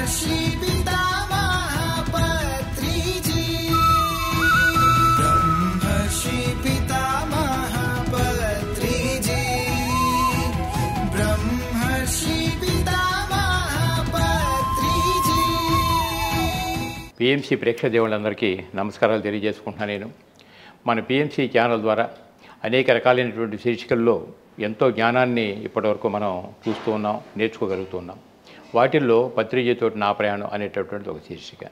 బ్రహ్మర్షి పితామహ పత్రిజీ బ్రహ్మర్షి పితామహ పత్రిజీ బ్రహ్మర్షి పితామహ పత్రిజీ. పిఎంసి ప్రేక్షక దేవుళ్ళందరికీ నమస్కారాలు తెలియజేసుకుంటున్నాను. నేను మన పిఎంసి ఛానల్ ద్వారా అనేక రకాలైనటువంటి శీర్షికల్లో ఎంతో జ్ఞానాన్ని ఇప్పటివరకు మనం చూస్తూ ఉన్నాం, నేర్చుకోగలుగుతున్నాం. వాటిల్లో పత్రిజీతో నా ప్రయాణం అనేటటువంటి ఒక శీర్షిక.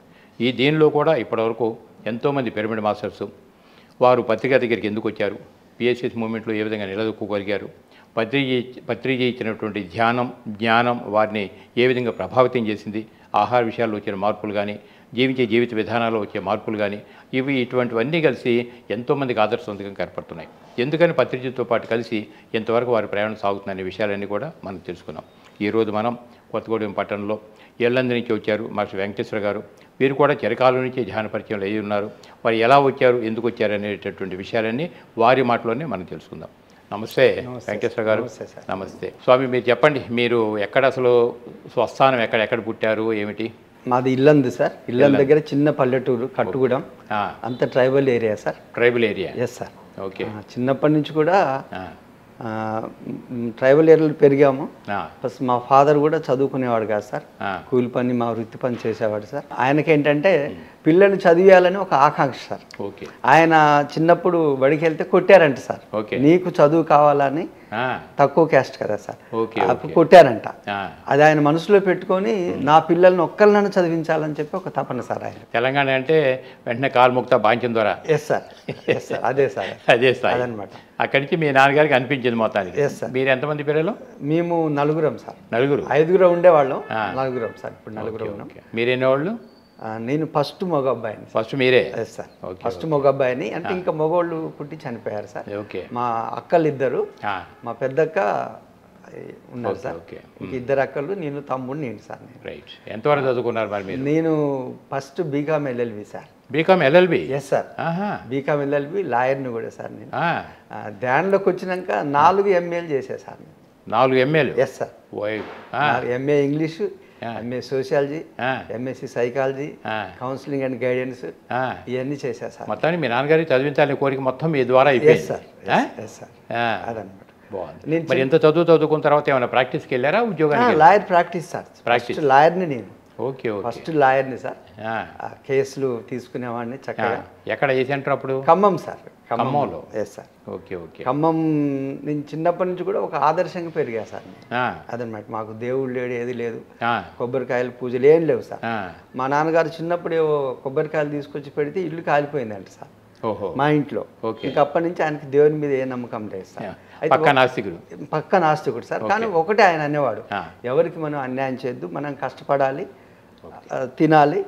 దీనిలో కూడా ఇప్పటివరకు ఎంతోమంది పిరమిడ్ మాస్టర్స్ వారు పత్రిక దగ్గరికి ఎందుకు వచ్చారు, పిఎస్ఎస్ మూమెంట్లో ఏ విధంగా నిలదొక్కుకోగలిగారు, పత్రిజీ ఇచ్చినటువంటి జ్ఞానం వారిని ఏ విధంగా ప్రభావితం చేసింది, ఆహార విషయాల్లో వచ్చిన మార్పులు కానీ, జీవించే జీవిత విధానాల్లో వచ్చే మార్పులు కానీ, ఇటువంటివన్నీ కలిసి ఎంతోమందికి ఆదర్శవంతంగా కనపడుతున్నాయి. ఎందుకని పత్రిజీతో పాటు కలిసి ఎంతవరకు వారి ప్రయాణం సాగుతుందనే విషయాలన్నీ కూడా మనం తెలుసుకున్నాం. ఈరోజు మనం కొత్తగూడెం పట్టణంలో ఎల్లంది నుంచి వచ్చారు మాస్టర్ వెంకటేశ్వర గారు. వీరు కూడా చిరకాలం నుంచి ధ్యాన పరిచయంలో అయ్యి ఉన్నారు. వారు ఎలా వచ్చారు, ఎందుకు వచ్చారు అనేటటువంటి విషయాలన్నీ వారి మాటలోనే మనం తెలుసుకుందాం. నమస్తే వెంకటేశ్వర గారు. నమస్తే స్వామి. మీరు చెప్పండి, మీరు ఎక్కడ అసలు స్వస్థానం ఎక్కడ పుట్టారు, ఏమిటి? మాది ఇల్లందు సార్. ఇల్లందు దగ్గర చిన్న పల్లెటూరు, కట్టుగూడెం, అంత tribal area sir. Tribal area? Yes sir. Okay. చిన్నప్పటి నుంచి కూడా ట్రైబల్ ఏరియాలో పెరిగాము. ఫస్ట్ మా ఫాదర్ కూడా చదువుకునేవాడు కాదు సార్, కూలి పని, మా వృత్తి పని చేసేవాడు సార్. ఆయనకేంటంటే పిల్లల్ని చదివేయాలని ఒక ఆకాంక్ష సార్. ఓకే. ఆయన చిన్నప్పుడు బడికి వెళ్తే కొట్టారంట సార్. నీకు చదువు కావాలని, తక్కువ క్యాస్ట్ కదా సార్, అప్పుడు కొట్టారంట. అది ఆయన మనసులో పెట్టుకొని నా పిల్లల్ని ఒక్కరినైనా చదివించాలని చెప్పి ఒక తపన సార్ ఆయన. తెలంగాణ అంటే వెంటనే కాల్ముక్త బాంచం ద్వారా. Yes sir. Yes sir. అదే సార్. అదే సార్ అదనమాట. అక్కడి నుంచి మీ నాన్నగారికి అనిపించింది మొత్తానికి. Yes sir. మీరు ఎంతమంది పిల్లలు? మేము నలుగురం సార్. నలుగురు? 5గురు ఉండేవాళ్ళం, నలుగురం సార్. ఇప్పుడు నలుగురు ఉన్నాం. మీరెన్నోళ్ళు? నేను ఫస్ట్ మగ అబ్బాయిని. ఫస్ట్ మీరే? Yes sir. ఫస్ట్ మగ అబ్బాయిని. అంటే ఇంకా మగవాళ్ళు పుట్టి చనిపోయారు సార్. ఓకే. మా అక్కలు ఇద్దరు, మా పెద్దక్క ఉన్నారు సార్. ఇంక ఇద్దరు అక్కలు, నేను తమ్ముడు, నేను సార్. రైట్. ఎంతవరకు చదువుకున్నారు మరి మీరు? నేను first B Com LLB sir. B Com LLB? Yes sir. B Com LLB, లాయర్ని కూడా సార్. నేను ధ్యానంలోకి వచ్చినాక 4 ఎంఏలు చేసా సార్. 4 ఎంఏలు? Yes sir. MA English, MA sociology, MSc psychology, counselling and guidance, ఇవన్నీ చేశా సార్. మొత్తాన్ని మీ నాన్నగారి చదివించాలని కోరిక మొత్తం మీ ద్వారా అయిపోయింది సార్. Yes sir. అదనమాట. బాగుంది. మరి ఎంత చదువుకున్న తర్వాత ఏమైనా ప్రాక్టీస్కి వెళ్ళారా, ఉద్యోగానికి? Lawyer practice sir. ప్రాక్టీస్ లాయర్ని నేను. ఓకే. ఫస్ట్ లాయర్ని సార్. కేసులు తీసుకునేవాడిని చక్కగా. ఎక్కడ ఏ సెంటర్ అప్పుడు? ఖమ్మం సార్. ఖమ్మంలో? Yes sir. Okay. Okay. Khammam నేను చిన్నప్పటి నుంచి కూడా ఒక ఆదర్శంగా పెరిగా సార్. అదనమాట. మాకు దేవుడు లేడు, ఏది లేదు, కొబ్బరికాయలు పూజలు ఏం లేవు సార్. మా నాన్నగారు చిన్నప్పుడు ఏవో కొబ్బరికాయలు తీసుకొచ్చి పెడితే ఇల్లు కాలిపోయిందంట సార్ మా ఇంట్లో. ఇంకా అప్పటి నుంచి ఆయనకి దేవుని మీద ఏ నమ్మకం లేదు సార్. పక్క నాస్తికుడు సార్. కానీ ఒకటే ఆయన అనేవాడు, ఎవరికి మనం అన్యాయం చేయొద్దు, మనం కష్టపడాలి, తినాలి.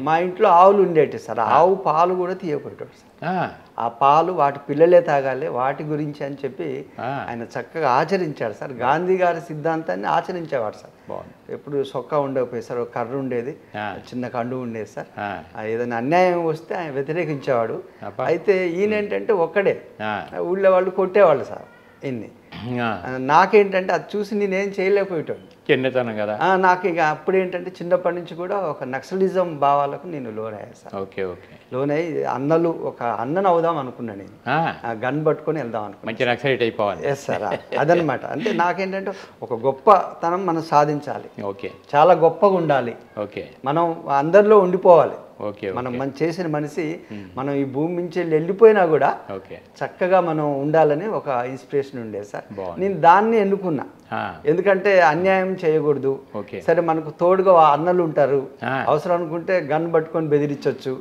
మా ఇంట్లో ఆవులు ఉండేవి సార్. ఆవు పాలు కూడా తీయకపోయేటోడు సార్. ఆ పాలు వాటి పిల్లలే తాగాలి, వాటి గురించి అని చెప్పి ఆయన చక్కగా ఆచరించాడు సార్. గాంధీ గారి సిద్ధాంతాన్ని ఆచరించేవాడు సార్. ఎప్పుడు సొక్కా ఉండకపోయి సార్, ఒక కర్ర ఉండేది, చిన్న కండు ఉండేది సార్. ఏదైనా అన్యాయం వస్తే ఆయన వ్యతిరేకించేవాడు. అయితే ఈయన ఏంటంటే ఒక్కడే, ఊళ్ళో వాళ్ళు కొట్టేవాళ్ళు సార్ ఇన్ని. నాకేంటంటే అది చూసి నేనేం చేయలేకపోయేటోడు, చిన్నతనం కదా. నాకు ఇక అప్పుడు ఏంటంటే చిన్నప్పటి నుంచి కూడా ఒక నక్సలిజం భావాలకు నేను లోనయ్యా సార్. ఓకే. ఓకే. లోనయ్యి ఒక అన్నను అవుదాం అనుకున్నా నేను. గన్ పట్టుకొని వెళ్దాం అనుకున్నా. మంచి నక్సలైట్ అయిపోవాలి. Yes sir. అదనమాట. అంటే నాకేంటంటే ఒక గొప్పతనం మనం సాధించాలి. ఓకే. చాలా గొప్పగా ఉండాలి. ఓకే. మనం అందరిలో ఉండిపోవాలి. ఓకే. మనం చేసిన మనిషి మనం ఈ భూమి నుంచి వెళ్ళిపోయినా కూడా చక్కగా మనం ఉండాలని ఒక ఇన్స్పిరేషన్ ఉండేది సార్. నేను దాన్ని ఎన్నుకున్నా. ఎందుకంటే అన్యాయం చేయకూడదు. సరే, మనకు తోడుగా అన్నలు ఉంటారు, అవసరం అనుకుంటే గన్ పట్టుకొని బెదిరించవచ్చు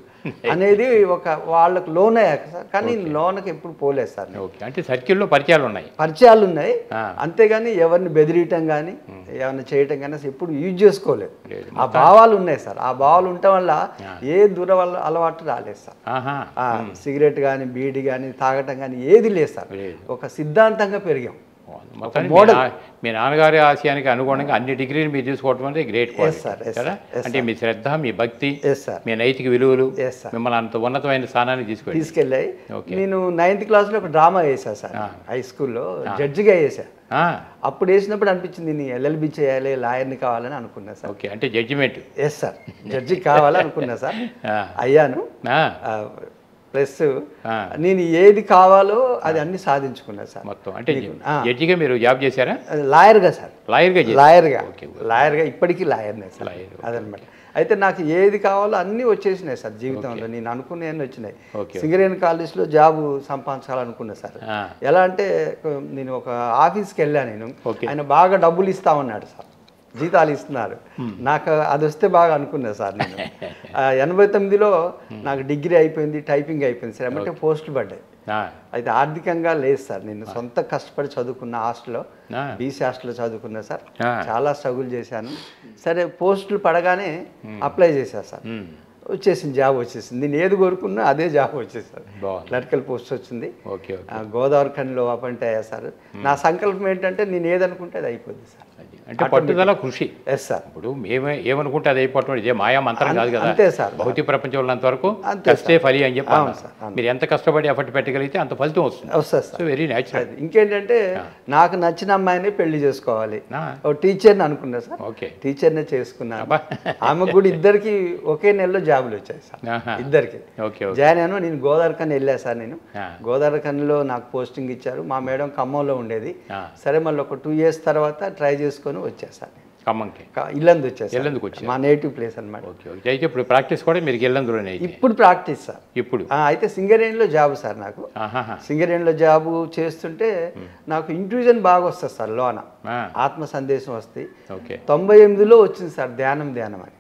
అనేది ఒక వాళ్ళకు లోన్ అయ్యాక సార్. కానీ లోన్కి ఎప్పుడు పోలేదు సార్. అంటే సర్కిల్లో పరిచయాలు ఉన్నాయి, అంతేగాని ఎవరిని బెదిరియటం కానీ ఏమైనా చేయటం కానీ ఎప్పుడు యూజ్ చేసుకోలేదు. ఆ భావాలు ఉన్నాయి సార్. ఆ భావాలు ఉండటం వల్ల ఏ అలవాటు రాలేదు సార్. సిగరెట్ కానీ, బీడి కానీ, తాగటం కానీ ఏది లేదు సార్. ఒక సిద్ధాంతంగా పెరిగాం. మీ నాన్నగారి ఆశయానికి అనుగుణంగా అన్ని డిగ్రీలు మీరు తీసుకోవడం అంటే గ్రేట్ కదా. అంటే మీ శ్రద్ధ, మీ భక్తి, మీ నైతిక విలువలు మిమ్మల్ని అంత ఉన్నతమైన స్థానానికి తీసుకెళ్ళాయి. నేను 9th క్లాస్లో ఒక డ్రామా వేసా సార్. హై స్కూల్లో జడ్జిగా వేసా. అప్పుడు వేసినప్పుడు అనిపించింది నేను ఎల్ఎల్బి చేయాలి, లాయర్ని కావాలని అనుకున్నా సార్. ఓకే, అంటే జడ్జిమెంట్. ఎస్ సార్, జడ్జి కావాలనుకున్నా సార్. అయ్యాను. ప్లస్ నేను ఏది కావాలో అది అన్ని సాధించుకున్నా సార్ మొత్తం. అంటే జడ్జిగా మీరు జాబ్ చేశారా? లాయర్గా సార్. లాయర్గా ఇప్పటికీ లాయర్నే సార్. అదనమాట. అయితే నాకు ఏది కావాలో అన్నీ వచ్చేసినాయి సార్ జీవితంలో. నేను అనుకునే వచ్చినాయి. సింగరేణి కాలేజ్లో జాబ్ సంపాదించాలనుకున్నా సార్. ఎలా అంటే నేను ఒక ఆఫీస్కి వెళ్ళాను. నేను ఆయన బాగా డబ్బులు ఇస్తామన్నాడు సార్, జీతాలు ఇస్తున్నారు. నాకు అది వస్తే బాగా అనుకున్నా సార్. నేను 89లో నాకు డిగ్రీ అయిపోయింది, టైపింగ్ అయిపోయింది సార్. ఏమంటే పోస్టులు పడ్డాయి. అయితే ఆర్థికంగా లేదు సార్. నేను సొంత కష్టపడి చదువుకున్న హాస్టల్లో, బీసీ హాస్టల్లో చదువుకున్నా సార్. చాలా స్ట్రగుల్ చేశాను. సరే పోస్టులు పడగానే అప్లై చేశాను సార్. వచ్చేసింది, జాబ్ వచ్చేసింది. నేను ఏది కోరుకున్నా అదే జాబ్ వచ్చేసారు. క్లరికల్ పోస్ట్ వచ్చింది. గోదావరి ఖనిలో అపాయింట్ అయ్యా సార్. నా సంకల్పం ఏంటంటే నేను ఏదనుకుంటే అది అయిపోద్ది సార్. అంటే పట్టుదల, కృషి. Yes sir. ఇప్పుడు ఏమనుకుంటే అది అయిపోవటం ఇదే మాయా మంత్రం కాదు కదా. అంతే సార్. భౌతిక ప్రపంచంలో ఉన్నంత వరకు కష్టే ఫలి అని చెప్పాను సార్. మీరు ఎంత కష్టపడి ఎఫర్ట్ పెట్టగలిగితే అంత ఫలితం వస్తుంది. సార్. Very natural. ఇంకేంటంటే నాకు నచ్చిన అమ్మాయిని పెళ్లి చేసుకోవాలి. ఓ టీచర్ని అనుకున్నా సార్. ఓకే, టీచర్నే చేసుకున్నాను. ఆమెకు కూడా ఇద్దరికి ఒకే నెలలో జాబులు వచ్చాయి సార్. ఇద్దరికి జాయిన్ అయ్యాను. నేను గోదావరి ఖని వెళ్ళా సార్. నేను గోదావరి ఖనిలో నాకు పోస్టింగ్ ఇచ్చారు. మా మేడం ఖమ్మంలో ఉండేది. సరే మళ్ళీ ఒక 2 years తర్వాత ట్రై చేసుకొని వచ్చేసాను. ఖమ్మంకి ఇల్లందు వచ్చేసాను. మా నేటివ్ ప్లేస్ అనమాట. అయితే ఇప్పుడు ప్రాక్టీస్ కూడా మీరు ఇల్లందులోనే? ఇప్పుడు ప్రాక్టీస్ సార్. ఇప్పుడు అయితే సింగరేణిలో జాబ్ సార్. నాకు సింగరేణిలో జాబు చేస్తుంటే నాకు ఇంట్యూజన్ బాగా వస్తుంది సార్. లోన ఆత్మ సందేశం వస్తాయి. 98లో వచ్చింది సార్ ధ్యానం అని.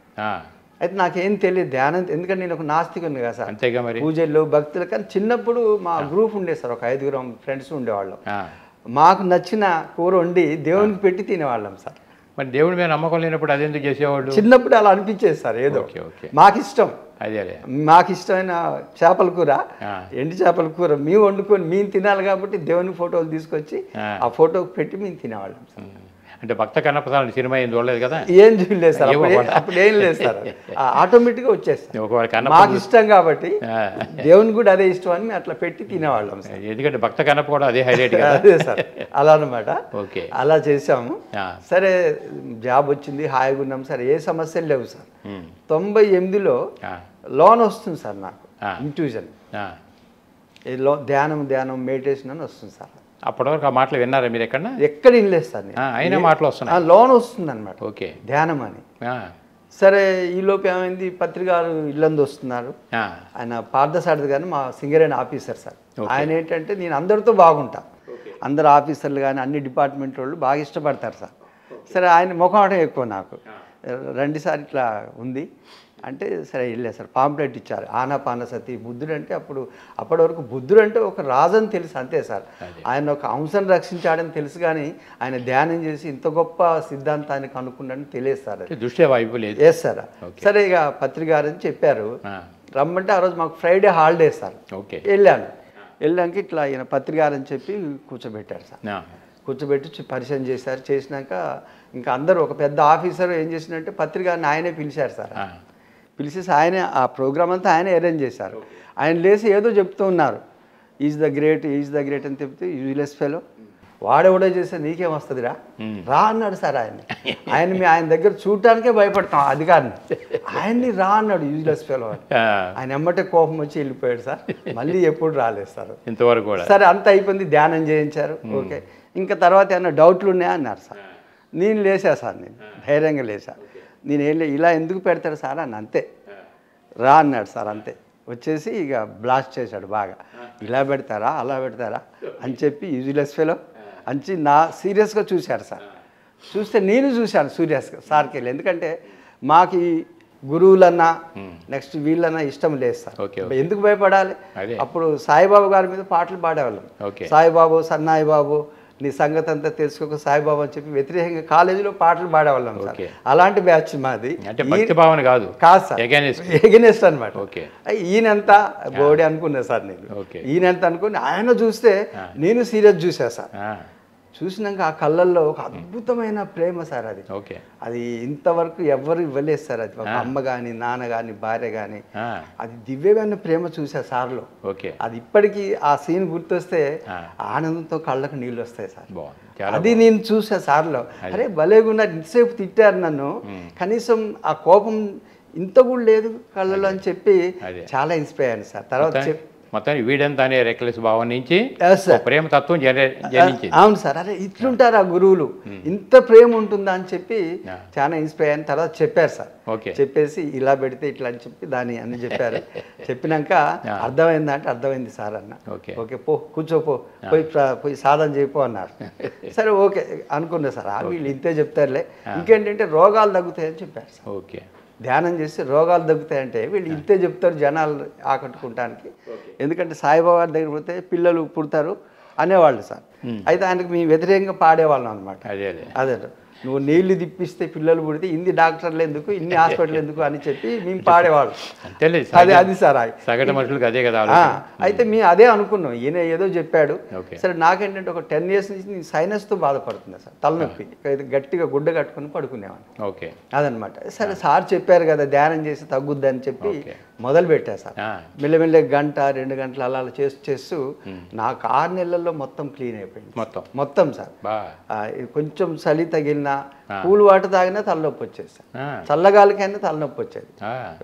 అయితే నాకేం తెలియదు ధ్యానం, ఎందుకంటే నేను ఒక నాస్తికుని కదా సార్. అంతేగా మరి. పూజలు, భక్తులు. కానీ చిన్నప్పుడు మా గ్రూప్ ఉండేది సార్, ఒక 5 ఫ్రెండ్స్ ఉండేవాళ్ళం. మాకు నచ్చిన కూర వండి దేవునికి పెట్టి తినేవాళ్ళం సార్. మరి దేవుడి మీద నమ్మకం లేనప్పుడు అదెందుకు చేసేవాళ్ళు? చిన్నప్పుడు అలా అనిపించేది సార్. ఏదో మాకు ఇష్టం, మాకు ఇష్టమైన చేపల కూర, ఎండి చేపల కూర మేము వండుకొని మేము తినాలి కాబట్టి దేవుని ఫోటోలు తీసుకొచ్చి ఆ ఫోటోకి పెట్టి మేము తినేవాళ్ళం సార్. అంటే భక్త కన్నప్రసాద్ సినిమా ఏం చూడలేదు కదా? ఏం చూడలేదు సార్. అప్పుడు ఏం లేదు సార్. ఆటోమేటిక్గా వచ్చేస్తాం. మాకు ఇష్టం కాబట్టి దేవుని కూడా అదే ఇష్టం అని మేము అట్లా పెట్టి తినేవాళ్ళం సార్. ఎందుకంటే భక్త కన్నప్ప కూడా అదే హైలైట్. అదే సార్, అలా అనమాట. అలా చేసాము. సరే జాబ్ వచ్చింది, హాయిగా ఉన్నాం సార్. ఏ సమస్యలు లేవు సార్. 98లో లోన్ వస్తుంది సార్ నాకు. ఇంట్యూజన్ ధ్యానం మెడిటేషన్ అని వస్తుంది సార్. అప్పటివరకు ఆ మాటలు విన్నారా మీరు? ఎక్కడ వినలేదు సార్. అయినా మాటలు వస్తున్నాయి. లోన్ వస్తుంది అనమాట. ఓకే, ధ్యానం అని. సరే ఈలోపు ఏమైంది, పత్రికారు ఇల్లందు వస్తున్నారు. ఆయన పార్థసారథి గారు మా సింగరేణి ఆఫీసర్ సార్. ఆయన ఏంటంటే నేను అందరితో బాగుంటా, అందరు ఆఫీసర్లు కానీ అన్ని డిపార్ట్మెంట్ వాళ్ళు బాగా ఇష్టపడతారు సార్. సరే ఆయన ముఖమాటం ఎక్కువ నాకు. రండి సార్ ఇట్లా ఉంది అంటే సరే వెళ్ళే సార్. పాంప్లెట్ ఇచ్చారు, ఆనాపానసతి. బుద్ధుడు అంటే అప్పటి వరకు బుద్ధుడు అంటే ఒక రాజని తెలుసు అంతే సార్. ఆయన ఒక అంశను రక్షించాడని తెలుసు, కానీ ఆయన ధ్యానం చేసి ఇంత గొప్ప సిద్ధాంతాన్ని కనుక్కున్నాడని తెలియదు సార్. Yes sir. సరే ఇక పత్రికారని చెప్పారు రమ్మంటే, ఆ రోజు మాకు ఫ్రైడే హాలిడే సార్. వెళ్ళాక ఇట్లా ఈయన పత్రికారని చెప్పి కూర్చోబెట్టారు సార్. కూర్చోబెట్టి పరిచయం చేశారు. చేసినాక ఇంకా అందరూ ఒక పెద్ద ఆఫీసర్ ఏం చేసినట్టే పత్రికారిని ఆయనే పిలిచారు సార్. పిలిచేసి ఆయనే ఆ ప్రోగ్రామ్ అంతా ఆయనే అరేంజ్ చేశారు. ఆయన లేచి ఏదో చెప్తూ ఉన్నారు, ఈజ్ ద గ్రేట్ అని చెప్తే యూజ్లెస్ ఫెలో వాడెవడో చేస్తే నీకేం వస్తుందిరా రా అన్నాడు సార్. ఆయన దగ్గర చూడటానికే భయపడతాం అధికారిని. ఆయన్ని రా అన్నాడు యూజ్లెస్ ఫెలో అని. ఆయన ఎమ్మటే కోపం వచ్చి వెళ్ళిపోయాడు సార్. మళ్ళీ ఎప్పుడు రాలేదు సార్ ఇంతవరకు. సరే అంత అయిపోయింది, ధ్యానం చేయించారు. ఓకే, ఇంకా తర్వాత ఏమన్నా డౌట్లు ఉన్నాయా అన్నారు సార్. నేను లేచా సార్, నేను ధైర్యంగా లేచా. నేను ఇలా ఎందుకు పెడతాడు సార్ అని. అంతే రా అన్నాడు సార్. అంతే వచ్చేసి ఇక బ్లాస్ట్ చేశాడు బాగా. ఇలా పెడతారా అలా పెడతారా అని చెప్పి యూజ్లెస్ ఫెలో అంచి నా సీరియస్గా చూశాడు సార్. చూస్తే నేను చూశాను సీరియస్గా సార్కి వెళ్ళి. ఎందుకంటే మాకు ఈ గురువులన్నా నెక్స్ట్ వీళ్ళన్నా ఇష్టం లేదు సార్. ఎందుకు భయపడాలి? అప్పుడు సాయిబాబు గారి మీద పాటలు పాడేవాళ్ళం. సాయిబాబు సన్నాయి బాబు నీ సంగతి అంతా తెలుసుకోక సాయిబాబు అని చెప్పి వ్యతిరేకంగా కాలేజీలో పాటలు పాడేవాళ్ళం సార్. అలాంటి బ్యాచ్ మాది. కాదు సార్, ఎగెనెస్ట్ అనమాట. ఈయనంతా బోడి అనుకున్నా సార్ నేను. ఈయనంతా అనుకుని ఆయన చూస్తే నేను సీరియస్ చూసా సార్. చూసినాక ఆ కళ్ళల్లో ఒక అద్భుతమైన ప్రేమ సార్ అది. ఓకే. అది ఇంతవరకు ఎవరు ఇవ్వలేదు సార్. అది ఒక అమ్మ కానీ నాన్న కానీ భార్య కానీ అది దివ్యమైన ప్రేమ చూసా సార్లో. ఓకే. అది ఇప్పటికీ ఆ సీన్ గుర్తొస్తే ఆనందంతో కళ్ళకు నీళ్ళు వస్తాయి సార్. బాగుంది. అది నేను చూసా సార్లో. అరే భలేగున్నారు, ఇంతసేపు తిట్టారు నన్ను, కనీసం ఆ కోపం ఇంత కూడా లేదు కళ్ళలో అని చెప్పి చాలా ఇన్స్పైర్ అయ్యాను సార్. తర్వాత మొత్తానికి వీడంతా అనే రెక్లెస్ భావం నుంచి ప్రేమ తత్వం జనించింది. అవును సార్. అరే ఇట్లుంటారు ఆ గురువులు, ఇంత ప్రేమ ఉంటుందా అని చెప్పి చాలా ఇన్స్పైర్ అయిన తర్వాత చెప్పారు సార్. చెప్పేసి ఇలా పెడితే ఇట్లా అని చెప్పి దాన్ని అన్ని చెప్పారు. చెప్పినాక అర్థమైందా అంటే అర్థమైంది సార్ అన్న. ఓకే పో కూర్చోపో, పోయి సాధన చేయపో అన్నారు. సరే ఓకే అనుకున్నా సార్. వీళ్ళు ఇంతే చెప్తారులే, ఇంకేంటంటే రోగాలు తగ్గుతాయని చెప్పారు సార్. ఓకే. ధ్యానం చేస్తే రోగాలు తగ్గుతాయంటే వీళ్ళు ఇంతే చెప్తారు జనాలు ఆకట్టుకుంటానికి. ఎందుకంటే సాయిబాబా దగ్గర పోతే పిల్లలు పుడతారు అనేవాళ్ళు సార్. అయితే ఆయనకు మేము వ్యతిరేకంగా పాడేవాళ్ళం అనమాట. అదే నువ్వు నీళ్లు తిప్పిస్తే పిల్లలు పుడితే ఇన్ని డాక్టర్లు ఎందుకు, ఇన్ని హాస్పిటల్ ఎందుకు అని చెప్పి మేము పాడేవాళ్ళం. అది సార్ సగటు మనుషులకు అదే కదా. అయితే మేము అదే అనుకున్నాం, ఈయన ఏదో చెప్పాడు. సరే నాకేంటంటే ఒక 10 years నుంచి నేను సైనస్తో బాధపడుతున్నా సార్, తలనొప్పి, గట్టిగా గుడ్డ కట్టుకుని పడుకునేవాడిని. ఓకే. అదనమాట. సరే సార్ చెప్పారు కదా ధ్యానం చేసి తగ్గుద్ది అని చెప్పి మొదలు పెట్టా సార్. మెల్లమెల్ల 1-2 గంటలు అలా చేస్తూ నాకు 6 నెలల్లో మొత్తం క్లీన్ అయిపోయింది. మొత్తం సార్. కొంచెం చలి తగిలిన కూల్ వాటర్ తాగినా తలనొప్పి వచ్చేది సార్, చల్లగాలికైనా తలనొప్పి వచ్చేది.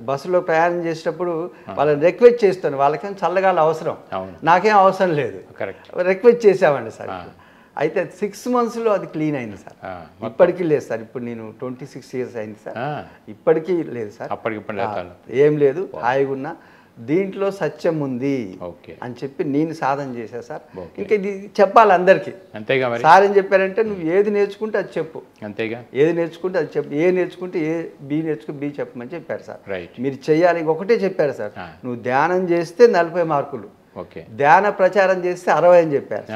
బస్సులో ప్రయాణం చేసేటప్పుడు వాళ్ళని రిక్వెస్ట్ చేస్తాను, వాళ్ళకేం చల్లగాలి అవసరం, నాకేం అవసరం లేదు, రిక్వెస్ట్ చేసామండి సార్. అయితే 6 monthsలో అది క్లీన్ అయింది సార్. ఇప్పటికీ లేదు సార్. ఇప్పుడు నేను 26 years అయింది సార్, ఇప్పటికీ లేదు సార్. ఏం లేదు, హాయిగా ఉన్నా. దీంట్లో సత్యం ఉంది అని చెప్పి నేను సాధన చేశా సార్. ఇంకా ఇది చెప్పాలి అందరికీ. సార్ ఏం చెప్పారంటే నువ్వు ఏది నేర్చుకుంటే అది చెప్పు, అంతేగా, ఏది నేర్చుకుంటే అది చెప్పు, ఏ నేర్చుకుంటే ఏ, బి నేర్చుకుంటే బి చెప్పమని చెప్పారు సార్. మీరు చెయ్యాలి ఒకటే చెప్పారు సార్. నువ్వు ధ్యానం చేస్తే 40 మార్కులు, ధ్యాన ప్రచారం చేస్తే 60 అని చెప్పారు.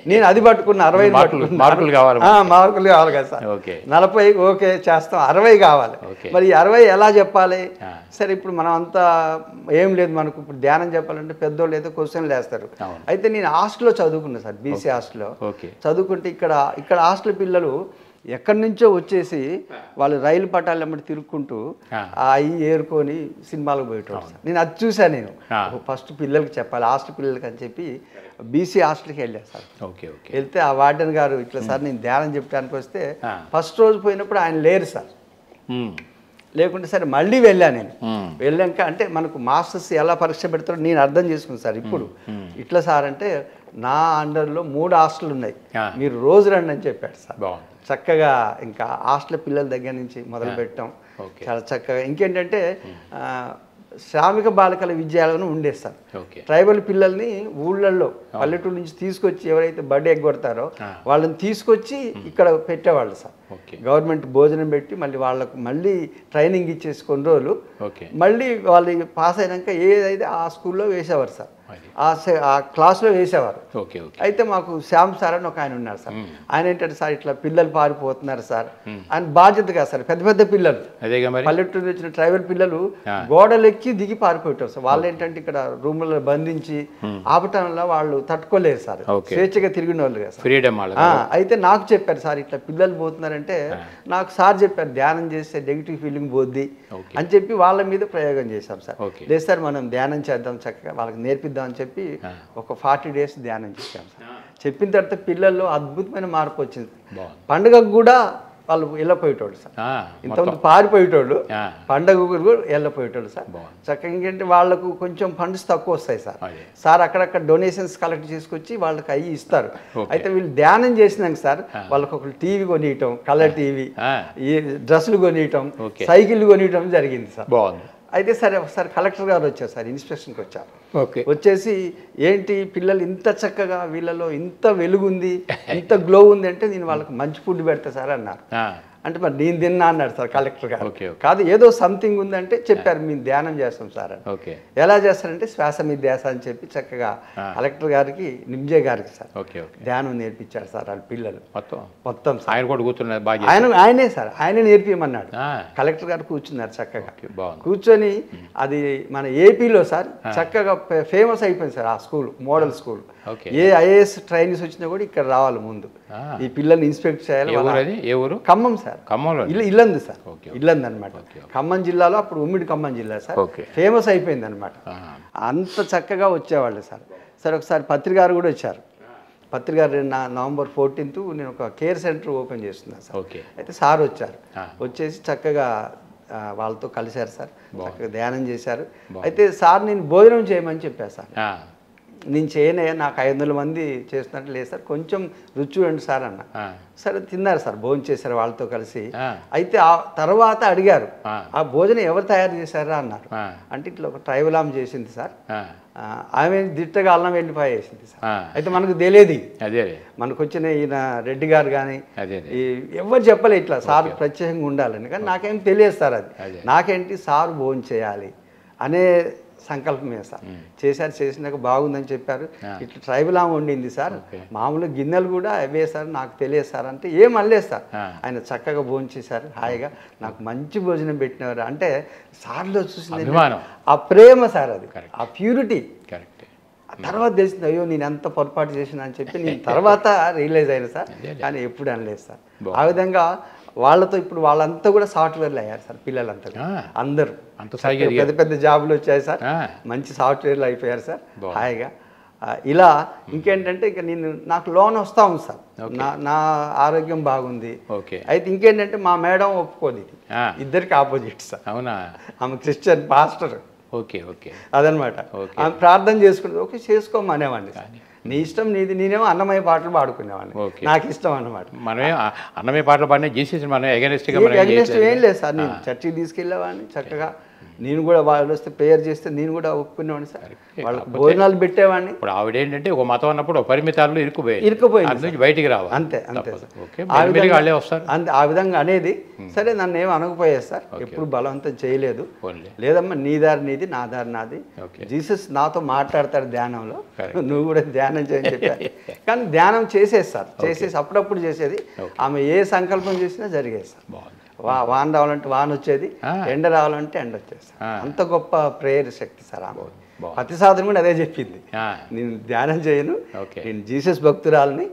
నేను అది పట్టుకున్నా, 60 మార్కులు కావాలి కదా సార్. 40 ఓకే చేస్తాం, 60 కావాలి. మరి 60 ఎలా చెప్పాలి? సరే ఇప్పుడు మనం అంతా ఏం లేదు, మనకు ఇప్పుడు ధ్యానం చెప్పాలంటే పెద్దోళ్ళు అయితే క్వశ్చన్లు వేస్తారు. అయితే నేను హాస్టల్లో చదువుకున్నా సార్, బీసీ హాస్టల్లో చదువుకుంటే ఇక్కడ హాస్టల్ పిల్లలు ఎక్కడి నుంచో వచ్చేసి వాళ్ళు రైలు పట్టాలు ఎమ్మటి తిరుక్కుంటూ అవి ఏరుకొని సినిమాలకు పోయేటోళ్ళు సార్. నేను అది చూసాను. నేను ఫస్ట్ పిల్లలకి చెప్పాలి, హాస్టల్ పిల్లలకి అని చెప్పి బీసీ హాస్టల్కి వెళ్ళా సార్. వెళ్తే ఆ వార్డెన్ గారు ఇట్లా సార్ నేను ధ్యానం చెప్పడానికి వస్తే ఫస్ట్ రోజు పోయినప్పుడు ఆయన లేరు సార్. లేకుంటే సరే మళ్ళీ వెళ్ళాను నేను. వెళ్ళాక అంటే మనకు మాస్టర్స్ ఎలా పరీక్ష పెడతారో నేను అర్థం చేసుకున్నాను సార్. ఇప్పుడు ఇట్లా సార్ అంటే నా అండర్లో 3 హాస్టల్ ఉన్నాయి, మీరు రోజు రండి అని చెప్పాడు సార్. చక్కగా ఇంకా హాస్టల్ పిల్లల దగ్గర నుంచి మొదలు పెట్టాం చాలా చక్కగా. ఇంకేంటంటే శ్రామిక బాలికల విద్యాలయం ఉండేస్తారు. ట్రైబల్ పిల్లల్ని ఊళ్ళల్లో పల్లెటూరు నుంచి తీసుకొచ్చి ఎవరైతే బర్త్డే ఎగ్గొడతారో వాళ్ళని తీసుకొచ్చి ఇక్కడ పెట్టేవాళ్ళు సార్. గవర్నమెంట్ భోజనం పెట్టి వాళ్ళకు మళ్ళీ ట్రైనింగ్ ఇచ్చేసి కొన్ని రోజులు మళ్ళీ వాళ్ళు పాస్ అయినాక ఏదైతే ఆ స్కూల్లో వేసేవారు సార్, ఆ క్లాస్లో వేసేవారు. అయితే మాకు శ్యామ్ సార్ అని ఒక ఆయన ఉన్నారు సార్. ఆయన ఏంటంటే సార్ ఇట్లా పిల్లలు పారిపోతున్నారు సార్, ఆయన బాధ్యతగా సార్ పెద్ద పిల్లలు పల్లెటూరు వచ్చిన ట్రైబల్ పిల్లలు గోడలెక్కి దిగి పారిపోయారు సార్. వాళ్ళు ఏంటంటే ఇక్కడ రూములలో బంధించి ఆపటం వల్ల వాళ్ళు తట్టుకోలేరు సార్, స్వేచ్ఛగా తిరిగిన వాళ్ళు కదా ఫ్రీడమ్. అయితే నాకు చెప్పారు సార్ ఇట్లా పిల్లలు పోతున్నారంటే, నాకు సార్ చెప్పారు ధ్యానం చేస్తే నెగిటివ్ ఫీలింగ్ పోద్ది అని చెప్పి వాళ్ళ మీద ప్రయోగం చేశాం సార్. లేదు సార్ మనం ధ్యానం చేద్దాం, చక్కగా వాళ్ళకి నేర్పిద్దాం అని చెప్పి ఒక 40 days ధ్యానం చేశాం సార్. చెప్పిన తర్వాత పిల్లల్లో అద్భుతమైన మార్పు వచ్చింది. పండుగకు కూడా వాళ్ళు వెళ్ళపోయేటోళ్ళు సార్, ఇంతకుముందు పారిపోయేటోళ్ళు, పండుగ కూడా వెళ్ళపోయేటోళ్ళు సార్. చక్కగా ఏంటంటే వాళ్ళకు కొంచెం ఫండ్స్ తక్కువ వస్తాయి సార్. సార్ అక్కడక్కడ డొనేషన్స్ కలెక్ట్ చేసుకొచ్చి వాళ్ళకి అవి ఇస్తారు. అయితే వీళ్ళు ధ్యానం చేసినాక సార్ వాళ్ళకి ఒక టీవీ కొనియటం, కలర్ టీవీ, ఈ డ్రెస్సులు కొనియటం, సైకిల్ కొనియటం జరిగింది సార్. అయితే సరే ఒకసారి కలెక్టర్ గారు వచ్చారు సార్, ఇన్స్పెక్షన్కి వచ్చారు. వచ్చేసి ఏంటి పిల్లలు ఇంత చక్కగా, వీళ్ళలో ఇంత వెలుగుంది, ఇంత గ్లో ఉంది అంటే నేను వాళ్ళకి మంచి ఫుడ్ పెడతా సార్ అన్నారు. అంటే మరి నేను తిన్నా అన్నాడు సార్ కలెక్టర్ గారు. ఓకే. కాదు ఏదో సంథింగ్ ఉందంటే చెప్పారు, మేము ధ్యానం చేస్తాం సార్ అని. ఓకే. ఎలా చేస్తారంటే శ్వాస మీద ధ్యాస అని చెప్పి చక్కగా కలెక్టర్ గారికి నిమ్జే గారికి సార్ ఓకే. ఓకే. ధ్యానం నేర్పించారు సార్ వాళ్ళ పిల్లలు మొత్తం సార్. ఆయన కూడా కూర్చున్నారు బాగా. ఆయనే సార్, ఆయనే నేర్పించమన్నాడు. కలెక్టర్ గారు కూర్చున్నారు చక్కగా. కూర్చొని అది మన ఏపీలో సార్ చక్కగా ఫేమస్ అయిపోయింది సార్ ఆ స్కూల్, మోడల్ స్కూల్. ఏ ఐఏఎస్ ట్రైనింగ్స్ వచ్చినా కూడా ఇక్కడ రావాలి ముందు, ఈ పిల్లల్ని ఇన్స్పెక్ట్ చేయాలి. ఖమ్మం సార్, ఇల్లందు సార్, ఇల్లందు అనమాట. ఖమ్మం జిల్లాలో అప్పుడు ఉమ్మిడి ఖమ్మం జిల్లా సార్, ఫేమస్ అయిపోయింది అనమాట. అంత చక్కగా వచ్చేవాళ్ళు సార్. సార్ ఒకసారి పత్రిక గారు కూడా వచ్చారు. పత్రిక గారు నవంబర్ 14th నేను ఒక కేర్ సెంటర్ ఓపెన్ చేస్తున్నాను సార్. అయితే సార్ వచ్చారు, వచ్చేసి చక్కగా వాళ్ళతో కలిశారు సార్, చక్కగా ధ్యానం చేశారు. అయితే సార్ నేను భోజనం చేయమని చెప్పాను సార్. నేను చేయనే, నాకు 500 మంది చేస్తున్నట్టు లేదు సార్, కొంచెం రుచి చూడండి సార్ అన్న. సరే తిన్నారు సార్, భోజనం చేశారు వాళ్ళతో కలిసి. అయితే ఆ తర్వాత అడిగారు, ఆ భోజనం ఎవరు తయారు చేశారా అన్నారు. అంటే ఇట్లా ఒక ట్రైబల్ ఆమె చేసింది సార్, ఆమె దిట్టగా అల్లం వెల్లిపాయ వేసింది సార్. అయితే మనకు తెలియదు, మనకు వచ్చిన ఈయన రెడ్డి గారు కానీ ఎవరు చెప్పలే ఇట్లా సార్ ప్రత్యేకంగా ఉండాలని. కానీ నాకేం తెలియదు సార్, అది నాకేంటి సార్ భోజనం చేయాలి అనే సంకల్పమే సార్. చేసినాక బాగుందని చెప్పారు. ఇట్లా ట్రైబల్ ఆమె వండింది సార్, మామూలు గిన్నెలు కూడా అవే సార్, నాకు తెలియదు సార్ అంటే ఏం అనలేదు సార్. ఆయన చక్కగా భోజనం చేశారు హాయిగా, నాకు మంచి భోజనం పెట్టినవారు. అంటే సార్లో చూసింది ఆ ప్రేమ సార్, అది ఆ ప్యూరిటీ. తర్వాత తెలిసింది అయ్యో నేను ఎంత పొరపాటు చేసిన అని చెప్పి నేను తర్వాత రియలైజ్ అయినా సార్, కానీ ఎప్పుడు అనలేదు సార్. ఆ విధంగా వాళ్ళతో ఇప్పుడు వాళ్ళంతా కూడా సాఫ్ట్వేర్లు అయ్యారు సార్, పిల్లలంతా అందరూ పెద్ద పెద్ద జాబులు వచ్చాయి సార్, మంచి సాఫ్ట్వేర్లు అయిపోయారు సార్ హాయిగా. ఇలా ఇంకేంటంటే ఇక నాకు లోన్ వస్తూ ఉంది సార్, నా ఆరోగ్యం బాగుంది. అయితే ఇంకేంటంటే మా మేడం ఒప్పుకోదు, ఇది ఇద్దరికి ఆపోజిట్ సార్. అవునా, ఆమె క్రిస్టియన్ పాస్టర్. అదనమాట, ఆమె ప్రార్థన చేసుకుంటుంది. ఓకే చేసుకోమనేవాడిని, నీ ఇష్టం నీది. నేనేమో అన్నమయ్య పాటలు పాడుకునేవాడిని, నాకు ఇష్టం అన్నమాట. మనమే అన్నమయ్య పాటలు పాడినా జీసస్ మనం ఎగనెస్ట్ ఏం లేదు సార్. నేను చర్చికి తీసుకెళ్ళేవాడిని చక్కగా, నేను కూడా వాళ్ళు వస్తే ప్రేయర్ చేస్తే నేను కూడా ఒప్పుకునేవాడిని సార్, వాళ్ళకి భోజనాలు పెట్టేవాడిని. ఇప్పుడు ఆవిడ ఏంటంటే ఒక మతం అన్నప్పుడు పరిమితాల్లో ఇరుక్కుపోయింది, బయటికి రావాలి. అంతే అంతే ఆ విధంగా అనేది. సరే నన్ను ఏమి అనకపోయారు సార్, ఎప్పుడు బలవంతం చేయలేదు. లేదమ్మా నీ దారి నీది, నా దారి నాది. జీసస్ నాతో మాట్లాడతాడు ధ్యానంలో, నువ్వు కూడా ధ్యానం చేయని చెప్పారు. కానీ ధ్యానం చేసేది సార్, చేసేసి అప్పుడప్పుడు చేసేది. ఆమె ఏ సంకల్పం చేసినా జరిగేది సార్. వాన రావాలంటే వాన వచ్చేది, ఎండ రావాలంటే ఎండ వచ్చేది. అంత గొప్ప ప్రేయర్ శక్తి సార్ ఆమె. ప్రతి సాధన కూడా అదే చెప్పింది, నేను ధ్యానం చేయను, నేను జీసస్ భక్తురాలని,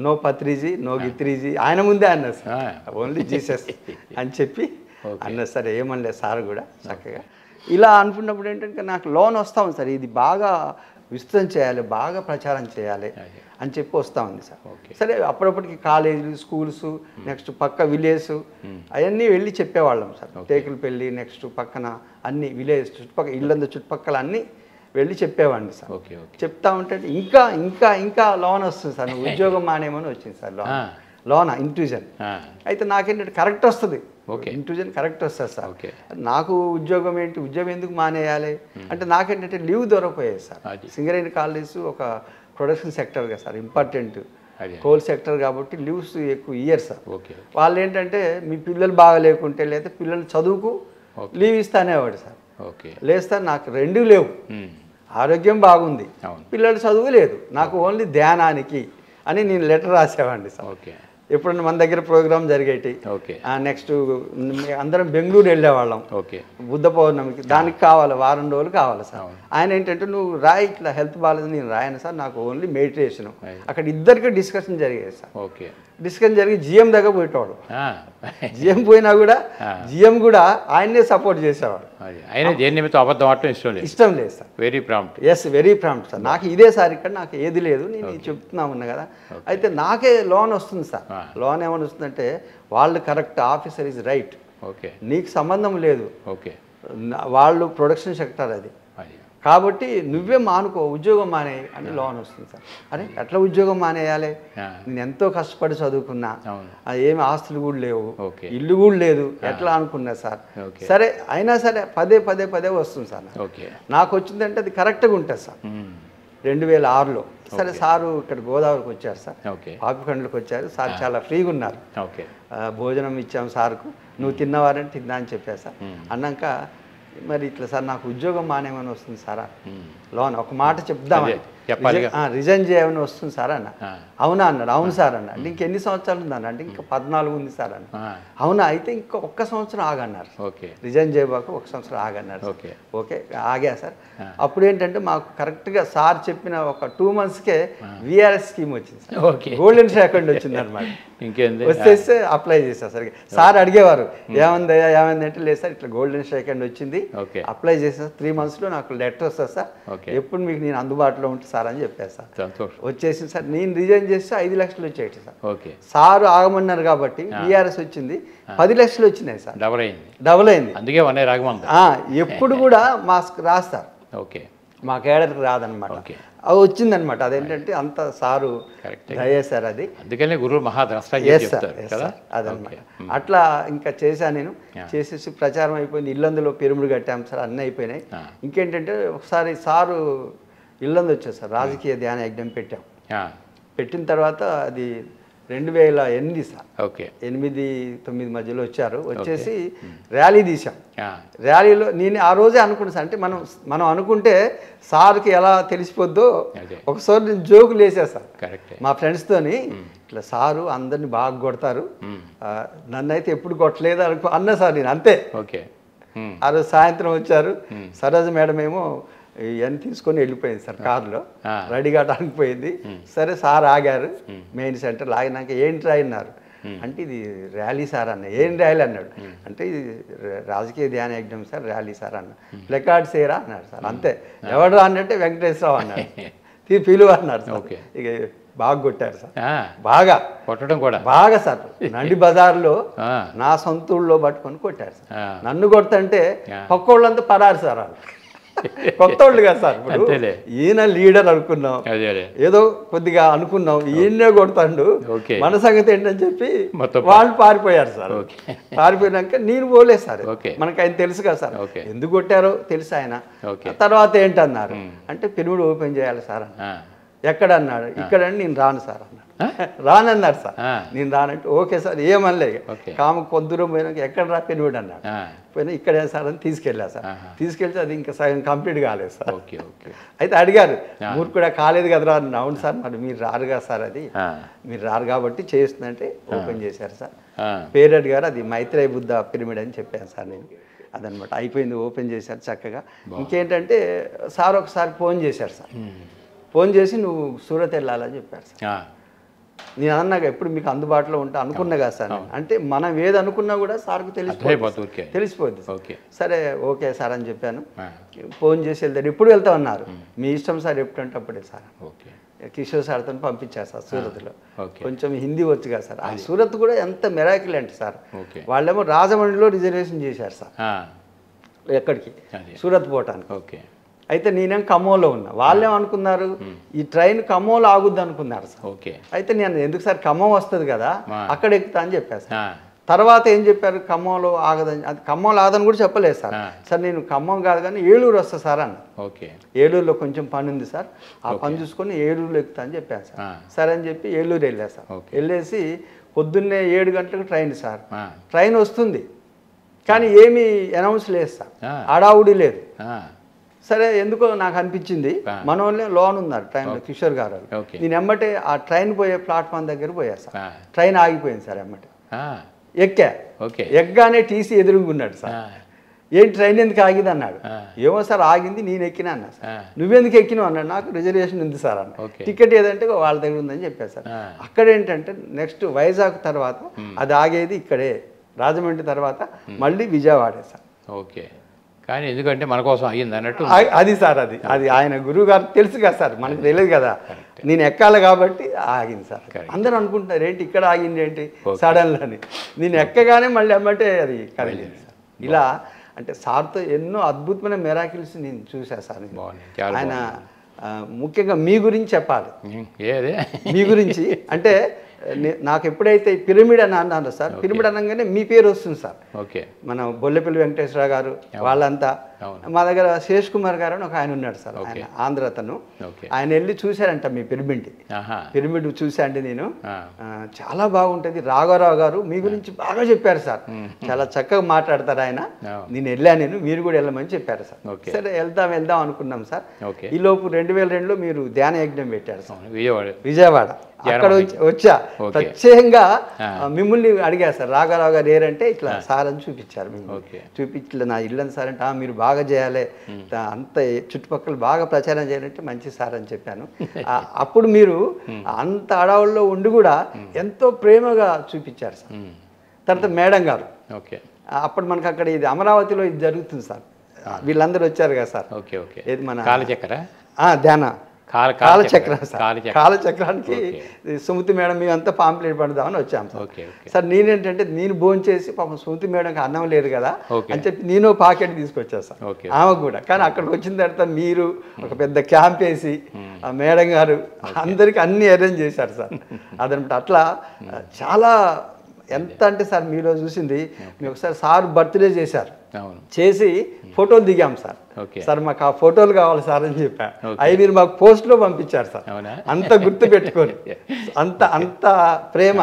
నో పత్రిజీ నో గిత్రిజీ, ఆయన ముందే అన్నారు సార్, ఓన్లీ జీసస్ అని చెప్పి అన్నారు సార్. ఏమనలేదు సార్ కూడా చక్కగా. ఇలా అనుకున్నప్పుడు ఏంటంటే నాకు లోన్ వస్తూ ఉంది సార్, ఇది బాగా విస్తృతం చేయాలి, బాగా ప్రచారం చేయాలి అని చెప్పి వస్తూ ఉంది సార్. సరే అప్పుడప్పటికి కాలేజీలు, స్కూల్స్, నెక్స్ట్ పక్క విలేజ్ అవన్నీ వెళ్ళి చెప్పేవాళ్ళం సార్. టేకులపల్లి నెక్స్ట్ పక్కన అన్ని విలేజ్ చుట్టుపక్కల, ఇళ్ళందు చుట్టుపక్కల అన్నీ వెళ్ళి చెప్పేవాడిని సార్. చెప్తా ఉంటే ఇంకా ఇంకా ఇంకా లోన్ వస్తుంది సార్, ఉద్యోగం మానేమని వచ్చింది సార్ లోన్ ఇంట్యూజన్. అయితే నాకేంటంటే కరెక్ట్ వస్తుంది, ఇంట్యూజన్ కరెక్ట్ వస్తుంది సార్. నాకు ఉద్యోగం ఏంటి, ఉద్యోగం ఎందుకు మానేయాలి అంటే నాకేంటంటే లీవ్ దొరకపోయేది సార్. సింగరేణి కాలేజ్ ఒక ప్రొడక్షన్ సెక్టర్ కదా సార్, ఇంపార్టెంట్ కోల్ సెక్టర్ కాబట్టి లీవ్స్ ఎక్కువ ఇయర్ సార్. వాళ్ళు ఏంటంటే మీ పిల్లలు బాగా లేకుంటే లేదా పిల్లలు చదువుకు లీవ్ ఇస్తానేవాడు సార్. లేదు సార్ నాకు రెండూ లేవు, ఆరోగ్యం బాగుంది, పిల్లలు చదువు లేదు, నాకు ఓన్లీ ధ్యానానికి అని నేను లెటర్ రాసేవాడిని సార్. ఎప్పుడన్నా మన దగ్గర ప్రోగ్రామ్ జరిగేటి. నెక్స్ట్ అందరం బెంగళూరు వెళ్ళేవాళ్ళం బుద్ధ పౌర్ణమికి, దానికి కావాలి వారం రోజులు కావాలి సార్. ఆయన ఏంటంటే నువ్వు రాయి, ఇట్లా హెల్త్ బాగాలేదు, నేను రాయను సార్, నాకు ఓన్లీ మెడిటేషన్. అక్కడ ఇద్దరికి డిస్కషన్ జరిగేది సార్. డిస్కషన్ జరిగి జిఎం దగ్గర పోయేవాడు, జిఎం పోయినా కూడా జిఎం కూడా ఆయన్నే సపోర్ట్ చేసేవాడు. ఇష్టం లేదు సార్, వెరీ ప్రాంప్ట్ సార్. నాకు ఇదే సార్, ఇక్కడ నాకు ఏది లేదు, నేను చెప్తున్నా ఉన్నా కదా. అయితే నాకే లోన్ వస్తుంది సార్. లోన్ ఏమని వస్తుందంటే వాళ్ళు కరెక్ట్, ఆఫీసర్ ఈజ్ రైట్, నీకు సంబంధం లేదు, వాళ్ళు ప్రొడక్షన్ సెక్టర్ అది కాబట్టి నువ్వే మానుకో, ఉద్యోగం మానే అని లోన్ వస్తుంది సార్. అరే ఎట్లా ఉద్యోగం మానేయాలి, నేను ఎంతో కష్టపడి చదువుకున్నా, ఏమి ఆస్తులు కూడా లేవు, ఇల్లు కూడా లేదు, ఎట్లా అనుకున్నా సార్. సరే అయినా సరే పదే వస్తుంది సార్. నాకు వచ్చిందంటే అది కరెక్ట్గా ఉంటుంది సార్. 2006లో. సరే సారు ఇక్కడ గోదావరికి వచ్చారు సార్, ఓకే. పాపికొండలకు వచ్చారు సార్, చాలా ఫ్రీగా ఉన్నారు. ఓకే. భోజనం ఇచ్చాం సార్కు, నువ్వు తిన్నవారంటే తిన్నా అని చెప్పారు సార్. అన్నాక మరి ఇట్లా సార్ నాకు ఉద్యోగం మానేమని వస్తుంది సారా, లోన్ ఒక మాట చెప్దామని, రిజైన్ చేయమని వస్తుంది సార్ అన్న. అవునా అన్నాడు. అవును సార్ అన్న. అంటే ఇంకెన్ని సంవత్సరాలు ఉంది అన్న అంటే ఇంకా 14 ఉంది సార్ అన్న. అవునా, అయితే ఇంకా 1 సంవత్సరం ఆగన్నారు. రిజైన్ చేయబాక 1 సంవత్సరం ఆగన్నారు. ఓకే ఆగా సార్. అప్పుడు ఏంటంటే మాకు కరెక్ట్గా సార్ చెప్పిన ఒక 2 monthsకే విఆర్ఎస్ స్కీమ్ వచ్చింది సార్, గోల్డెన్ సెకండ్ వచ్చింది అనమాట. వచ్చేస్తే అప్లై చేశారు సార్. సార్ అడిగేవారు ఏమైందయ్యా ఏమైంది అంటే, లేదు సార్ ఇట్లా గోల్డెన్ సెకండ్ వచ్చింది, అప్లై చేసా 3 monthsలో నాకు లెటర్ వస్తుంది సార్, ఎప్పుడు మీకు నేను అందుబాటులో ఉంటుంది సార్ అని చెప్పారు సార్. వచ్చేసింది సార్. నేను రిజైన్ చేస్తే 5 లక్షలు వచ్చాయి సార్. సార్ ఆగమన్నారు కాబట్టి విఆర్ఎస్ వచ్చింది, 10 లక్షలు వచ్చినాయి సార్. డబుల్ అయింది. అందుకే ఎప్పుడు కూడా మాస్క్ రాస్తారు, మా కేడర్కి రాదనమాట. అది వచ్చిందనమాట. అదేంటంటే అంత సారు దయేశారు అది, అందుకనే గురువు అదనమాట. అట్లా ఇంకా చేశాను నేను. చేసేసి ప్రచారం అయిపోయింది, ఇల్లందులో పిరమిడ్ కట్టాము సార్, అన్నీ అయిపోయినాయి. ఇంకేంటంటే ఒకసారి సారు ఇల్లందు వచ్చారు సార్, రాజకీయ ధ్యాన యజ్ఞం పెట్టాం. పెట్టిన తర్వాత అది 2008 సార్, 8-9 మధ్యలో వచ్చారు. వచ్చేసి ర్యాలీ తీసాం. ర్యాలీలో నేను ఆ రోజే అనుకున్నాను సార్, అంటే మనం అనుకుంటే సార్కి ఎలా తెలిసిపోద్దో ఒకసారి నేను జోకులు వేసేస్తాను మా ఫ్రెండ్స్తోని, ఇట్లా సారు అందరిని బాగా కొడతారు, నన్ను అయితే ఎప్పుడు కొట్టలేదు అన్నా సార్ నేను. అంతే. ఆ రోజు సాయంత్రం వచ్చారు, సరోజ మేడం ఏమో ఇవన్నీ తీసుకొని వెళ్ళిపోయింది సార్ కారులో, రెడీగా ఆగిపోయింది. సరే సార్ ఆగారు మెయిన్ సెంటర్. ఆగినాక ఏంటి అన్నారు అంటే, ఇది ర్యాలీ సార్ అన్న. ఏం ర్యాలీ అన్నాడు అంటే, ఇది రాజకీయ ధ్యాన యజ్ఞం సార్, ర్యాలీ సార్ అన్న. ప్లకార్డ్స్ ఏరా అన్నాడు సార్. అంతే. ఎవడు అన్నట్టే వెంకటేశ్వరరావు అన్నాడు. పిలువ అన్నారు సార్. ఇక బాగా కొట్టారు సార్, బాగా కొట్టడం కూడా బాగా సార్. నండి బజార్లో నా సొంతూళ్ళలో పట్టుకొని కొట్టారు సార్. నన్ను కొడుతుంటే పక్కోళ్ళంతా పరారు సార్. వాళ్ళు కొత్త వాళ్ళు కదా సార్. ఇప్పుడు ఈయన లీడర్ అనుకున్నాం, ఏదో కొద్దిగా అనుకున్నాం, ఈయనే కొడతాడు, మన సంగతి ఏంటని చెప్పి వాళ్ళు పారిపోయారు సార్. పారిపోయినాక నేను పోలేదు సార్, మనకు ఆయన తెలుసు కదా సార్, ఎందుకు కొట్టారో తెలుసు ఆయన. తర్వాత ఏంటన్నారు అంటే, పిరమిడ్ ఓపెన్ చేయాలి సార్ అన్న. ఎక్కడ అన్నాడు, ఇక్కడ నేను రాను సార్ అన్నాడు. రానన్నారు సార్. నేను రానంటే ఓకే సార్ ఏమనలే. కామ కొంత దూరం పోయినాక ఎక్కడ రా పిరమిడ్ అన్నాడు. పోయినా ఇక్కడే సార్ అని తీసుకెళ్ళా సార్. తీసుకెళ్తే అది ఇంకా సగం కంప్లీట్ కాలేదు సార్. అయితే అడిగారు, మీరు కూడా కాలేదు కదరా అన్న. అవును సార్, మరి మీరు రారు కదా సార్, అది మీరు రారు కాబట్టి చేస్తుందంటే ఓపెన్ చేశారు సార్. పేరెడ్ గారు అది మైత్రేయ బుద్ధ పిరమిడ్ అని చెప్పాను సార్ నేను. అదనమాట. అయిపోయింది, ఓపెన్ చేశారు చక్కగా. ఇంకేంటంటే సార్ ఒకసారి ఫోన్ చేశారు సార్. ఫోన్ చేసి నువ్వు సూరత్ వెళ్ళాలని చెప్పారు సార్. నేను అన్నాక ఎప్పుడు మీకు అందుబాటులో ఉంటా అనుకున్నా కదా సార్. అంటే మనం ఏది అనుకున్నా కూడా సార్కు తెలిసిపోద్ది. సరే ఓకే సార్ అని చెప్పాను. ఫోన్ చేసి వెళ్తారు. ఎప్పుడు వెళ్తా ఉన్నారు, మీ ఇష్టం సార్, ఎప్పుడంటే అప్పుడే సార్. కిషోర్ సార్తో పంపించారు సార్ సూరత్లో. కొంచెం హిందీ వచ్చు కదా సార్. ఆ సూరత్ కూడా ఎంత మెరాకిల్ అంటే సార్, వాళ్ళేమో రాజమండ్రిలో రిజర్వేషన్ చేశారు సార్ ఎక్కడికి, సూరత్ పోవటానికి. అయితే నేనేం ఖమ్మంలో ఉన్నా. వాళ్ళేమనుకున్నారు, ఈ ట్రైన్ ఖమ్మంలో ఆగుద్ది అనుకున్నారు సార్. అయితే నేను ఎందుకు సార్, ఖమ్మం వస్తుంది కదా అక్కడ ఎక్కుతా అని చెప్పాను సార్. తర్వాత ఏం చెప్పారు, ఖమ్మంలో ఆగదని. అది ఖమ్మంలో ఆగదని కూడా చెప్పలేదు సార్. సార్ నేను ఖమ్మం కాదు కానీ ఏలూరు వస్తా సార్ అన్న. ఏలూరులో కొంచెం పని ఉంది సార్, ఆ పని చూసుకొని ఏలూరులో ఎక్కుతా అని చెప్పాను సార్. సరే అని చెప్పి ఏలూరు వెళ్ళా సార్. వెళ్ళేసి పొద్దున్నే 7 గంటలకు ట్రైన్ సార్. ట్రైన్ వస్తుంది కానీ ఏమీ అనౌన్స్ లేదు సార్, హడావుడి లేదు. సరే ఎందుకో నాకు అనిపించింది, మన వాళ్ళే లోన్ ఉన్నారు ట్రైన్లో, కిషోర్ గారు. నేను ఎమ్మటే ఆ ట్రైన్ పోయే ప్లాట్ఫామ్ దగ్గర పోయా సార్. ట్రైన్ ఆగిపోయింది సార్. ఎమ్మటే ఎక్కా. ఎగ్గానే టీసీ ఎదురుగున్నాడు సార్. ఏంటి ట్రైన్ ఎందుకు ఆగింది అన్నాడు. ఏమో సార్ ఆగింది, నేను ఎక్కినా అన్నా సార్. నువ్వెందుకు ఎక్కినావు అన్నాడు. నాకు రిజర్వేషన్ ఉంది సార్ అన్న. టికెట్ ఏదంటే వాళ్ళ దగ్గర ఉందని చెప్పారు సార్. అక్కడ ఏంటంటే నెక్స్ట్ వైజాగ్ తర్వాత అది ఆగేది ఇక్కడే, రాజమండ్రి తర్వాత మళ్ళీ విజయవాడే సార్. కానీ ఎందుకంటే మన కోసం అయ్యింది అన్నట్టు అది సార్. అది ఆయన గురువు గారు తెలుసు కదా సార్, మనకు తెలియదు కదా. నేను ఎక్కాలి కాబట్టి ఆగింది సార్. అందరూ అనుకుంటున్నారు ఏంటి ఇక్కడ ఆగింది ఏంటి సడన్లో అని. నేను ఎక్కగానే మళ్ళీ అమ్మంటే అది కదిలింది సార్. ఇలా అంటే సార్తో ఎన్నో అద్భుతమైన మెరాకిల్స్ నేను చూశాను సార్. ఆయన ముఖ్యంగా మీ గురించి చెప్పాలి. మీ గురించి అంటే నాకు ఎప్పుడైతే పిరమిడ్ అని అన్నారు సార్, పిరమిడ్ అనగానే మీ పేరు వస్తుంది సార్. మన బొల్లెపల్లి వెంకటేశ్వర గారు వాళ్ళంతా మా దగ్గర శేష్ కుమార్ గారు అని ఒక ఆయన ఉన్నాడు సార్, ఆయన ఆంధ్ర అతను. ఆయన వెళ్ళి చూశారంట మీ పిరమిడ్ చూసా అండి నేను, చాలా బాగుంటుంది, రాఘవరావు గారు మీ గురించి బాగా చెప్పారు సార్, చాలా చక్కగా మాట్లాడతారు ఆయన, నేను వెళ్ళాను, మీరు కూడా వెళ్ళమని చెప్పారు సార్. సరే వెళ్దాం అనుకున్నాం సార్. ఈ లోపు 2002లో మీరు ధ్యాన యజ్ఞం పెట్టారు సార్ విజయవాడ. అక్కడ వచ్చా ప్రత్యేకంగా మిమ్మల్ని అడిగారు సార్, రాఘవరావు గారు ఏరంటే ఇట్లా సార్ అని చూపించారు. చూపించలే నా ఇల్లు అని సార్ అంటే మీరు బాగా చేయాలి, అంత చుట్టుపక్కల బాగా ప్రచారం చేయాలంటే మంచి సార్ అని చెప్పాను. అప్పుడు మీరు అంత అడవుల్లో ఉండి కూడా ఎంతో ప్రేమగా చూపించారు సార్. తర్వాత మేడం గారు, అప్పుడు మనకు అక్కడ ఇది అమరావతిలో ఇది జరుగుతుంది సార్, వీళ్ళందరూ వచ్చారు కదా సార్, ఏది మన ధ్యాన కాలచక్రానికి సుమతి మేడం మేమంతా పాంప్లెట్ పడదామని వచ్చాము సార్. నేనేంటంటే నేను భోజనం చేసి పాపం సుమతి మేడంకి అన్నం లేదు కదా అని చెప్పి నేను పాకెట్ తీసుకొచ్చా సార్ ఆమె కూడా. కానీ అక్కడికి వచ్చిన తర్వాత మీరు ఒక పెద్ద క్యాంప్ వేసి ఆ మేడం గారు అందరికి అన్ని అరేంజ్ చేశారు సార్. అదనమాట అట్లా చాలా ఎంత అంటే సార్ మీలో చూసింది, మీ ఒకసారి సార్ బర్త్డే చేశారు, చేసి ఫోటోలు దిగాం సార్. సార్ మాకు ఆ ఫోటోలు కావాలి సార్ అని చెప్పాను, అవి మీరు మాకు పోస్ట్లో పంపించారు సార్. అంత గుర్తు పెట్టుకొని అంత ప్రేమ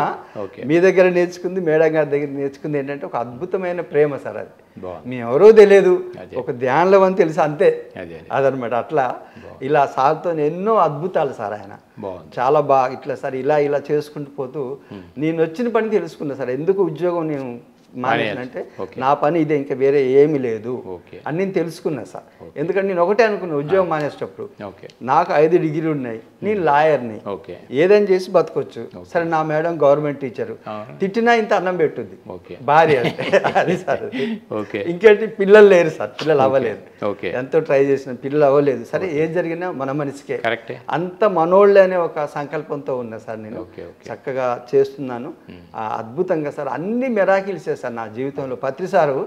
మీ దగ్గర నేర్చుకుంది, మేడం గారి దగ్గర నేర్చుకుంది. ఏంటంటే ఒక అద్భుతమైన ప్రేమ సార్. అది మేము ఎవరో తెలియదు, ఒక ధ్యానంలో అని తెలుసు అంతే. అదనమాట అట్లా ఇలా సార్తో ఎన్నో అద్భుతాలు సార్. ఆయన చాలా బాగా ఇట్లా సార్ ఇలా చేసుకుంటూ పోతూ నేను వచ్చిన పని తెలుసుకున్నా సార్. ఎందుకు ఉద్యోగం నేను మానేనంటే నా పని ఇదే, ఇంకా వేరే ఏమీ లేదు అని నేను తెలుసుకున్నా సార్. ఎందుకంటే నేను ఒకటే అనుకున్నా ఉద్యోగం మానేసేటప్పుడు, నాకు 5 డిగ్రీలు ఉన్నాయి, నేను లాయర్ని, ఏదైనా చేసి బతకొచ్చు. సరే నా మేడం గవర్నమెంట్ టీచరు, తిట్టినా ఇంత అన్నం పెట్టుద్ది భార్య అంటే అది సార్. ఇంకేంటి పిల్లలు లేరు సార్, పిల్లలు అవ్వలేదు, ఎంతో ట్రై చేసిన పిల్లలు అవ్వలేదు. సరే ఏది జరిగినా మన మనిషికే, అంత మనోళ్ళే అనే ఒక సంకల్పంతో ఉన్నా సార్. నేను చక్కగా చేస్తున్నాను అద్భుతంగా సార్. అన్ని మెరాకిల్స్ సార్ నా జీవితంలో. పత్రి సారు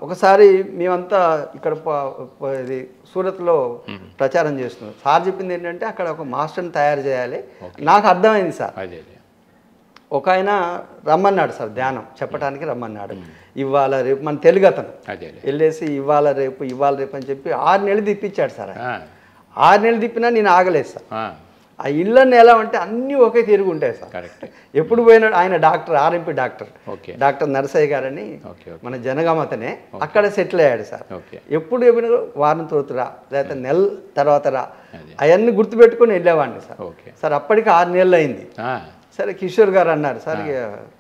ఒకసారి మేమంతా ఇక్కడ ఇది సూరత్లో ప్రచారం చేస్తున్నాం. సార్ చెప్పింది ఏంటంటే అక్కడ ఒక మాస్టర్ని తయారు చేయాలి. నాకు అర్థమైంది సార్, ఒక ఆయన రమ్మన్నాడు సార్, ధ్యానం చెప్పడానికి రమ్మన్నాడు. ఇవాళ రేపు మన తెలుగు అతను వెళ్ళేసి ఇవాళ రేపు అని చెప్పి 6 నెలలు తిప్పించాడు సార్. 6 నెలలు తిప్పినా నేను ఆగలేదు సార్. ఆ ఇళ్ళని ఎలా అంటే అన్నీ ఒకే తిరుగు ఉంటాయి సార్. ఎప్పుడు పోయినాడు ఆయన డాక్టర్, ఆర్ఎంపీ డాక్టర్ నరసయ్య గారని మన జనగామతనే, అక్కడ సెటిల్ అయ్యాడు సార్. ఎప్పుడు చెప్పినా వారం తోతురా లేకపోతే నెల తర్వాత రా అవన్నీ గుర్తుపెట్టుకొని వెళ్ళేవాడిని సార్. సార్ అప్పటికి 6 నెలలు అయింది. సరే కిషోర్ గారు అన్నారు, సార్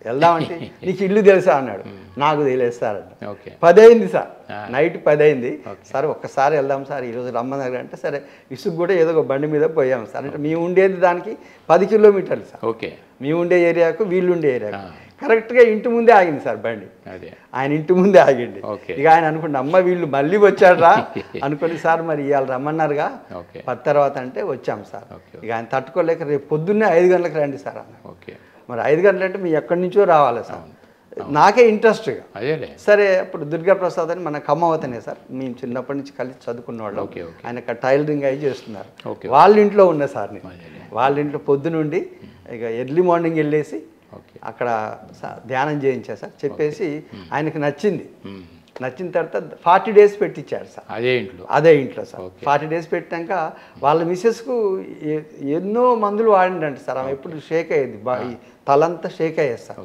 వెళ్దామంటే నీకు ఇల్లు తెలుసా అన్నాడు. నాకు తెలియదు సార్ అన్న. 10 అయింది సార్, నైట్ 10 అయింది. సార్ ఒక్కసారి వెళ్దాం సార్ ఈరోజు రమ్మన్నారు అంటే, సరే ఇసుకు కూడా ఏదో ఒక బండి మీద పోయాం సార్. అంటే మేము ఉండేది దానికి 10 కిలోమీటర్లు సార్. మేము ఉండే ఏరియాకు వీళ్ళు ఉండే ఏరియాకు కరెక్ట్గా ఇంటి ముందే ఆగింది సార్ బండి. ఆయన ఇంటి ముందే ఆగింది. ఇక ఆయన అనుకుంటే అమ్మ వీళ్ళు మళ్ళీ వచ్చాడ్రా అనుకుని, సార్ మరి ఇవాళ రమ్మన్నారుగా 10 తర్వాత అంటే వచ్చాం సార్. ఇక ఆయన తట్టుకోలేక రేపు పొద్దున్నే 5 గంటలకు రండి సార్ అన్న. మరి 5 గంటలు అంటే మీ ఎక్కడి నుంచో రావాలి సార్. నాకే ఇంట్రెస్ట్గా సరే. అప్పుడు దుర్గా ప్రసాద్ అని మన ఖమ్మవతనే సార్, మేము చిన్నప్పటి నుంచి కలిసి చదువుకున్నవాళ్ళం. ఆయన టైలరింగ్ అయి చేస్తున్నారు. వాళ్ళ ఇంట్లో ఉన్న సార్ నేను, వాళ్ళ ఇంట్లో పొద్దునుండి ఇక ఎర్లీ మార్నింగ్ వెళ్ళేసి అక్కడ ధ్యానం చేయించా సార్. చెప్పేసి ఆయనకు నచ్చింది. నచ్చిన తర్వాత 40 డేస్ పెట్టించాడు సార్ అదే ఇంట్లో సార్. 40 డేస్ పెట్టాక వాళ్ళ మిస్సెస్కు ఎన్నో మందులు వాడిండంట సార్. ఆమె ఎప్పుడు షేక్ అయ్యేది, తలంతా షేక్ అయ్యేది సార్.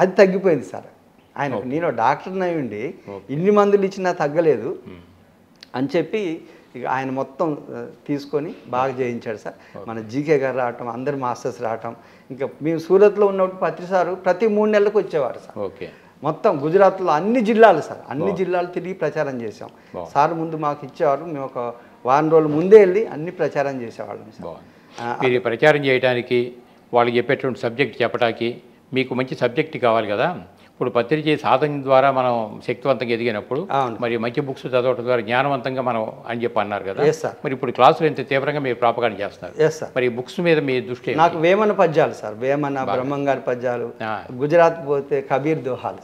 అది తగ్గిపోయింది సార్. ఆయన నేను డాక్టర్ని అయి ఉండి ఇన్ని మందులు ఇచ్చినా తగ్గలేదు అని చెప్పి ఇక ఆయన మొత్తం తీసుకొని బాగా చేయించాడు సార్. మన జీకే గారు రావటం, అందరు మాస్టర్స్ రావటం. ఇంకా మేము సూరత్లో ఉన్నప్పుడు పత్రి సారు ప్రతి 3 నెలలకు వచ్చేవారు సార్. మొత్తం గుజరాత్లో అన్ని జిల్లాలు సార్, అన్ని జిల్లాలు తిరిగి ప్రచారం చేసాం సార్. ముందు మాకు ఇచ్చేవారు, మేము ఒక వారం రోజుల ముందే వెళ్ళి అన్ని ప్రచారం చేసేవాళ్ళం సార్. మీరు ప్రచారం చేయడానికి, వాళ్ళకి చెప్పేటువంటి సబ్జెక్ట్ చెప్పడానికి మీకు మంచి సబ్జెక్ట్ కావాలి కదా. ఇప్పుడు పత్రిక సాధన ద్వారా మనం శక్తివంతంగా ఎదిగినప్పుడు మరి మంచి బుక్స్ చదవడం ద్వారా జ్ఞానవంతంగా మనం అని చెప్పి అన్నారు కదా. మరి ఇప్పుడు క్లాసులు ఎంత తీవ్రంగా మీరు ప్రాపగాండ చేస్తున్నారు. మరి బుక్స్ మీద మీ దృష్టి? నాకు వేమన పద్యాలు సార్, వేమన బ్రహ్మంగారి పద్యాలు. గుజరాత్ పోతే కబీర్ దోహాలు,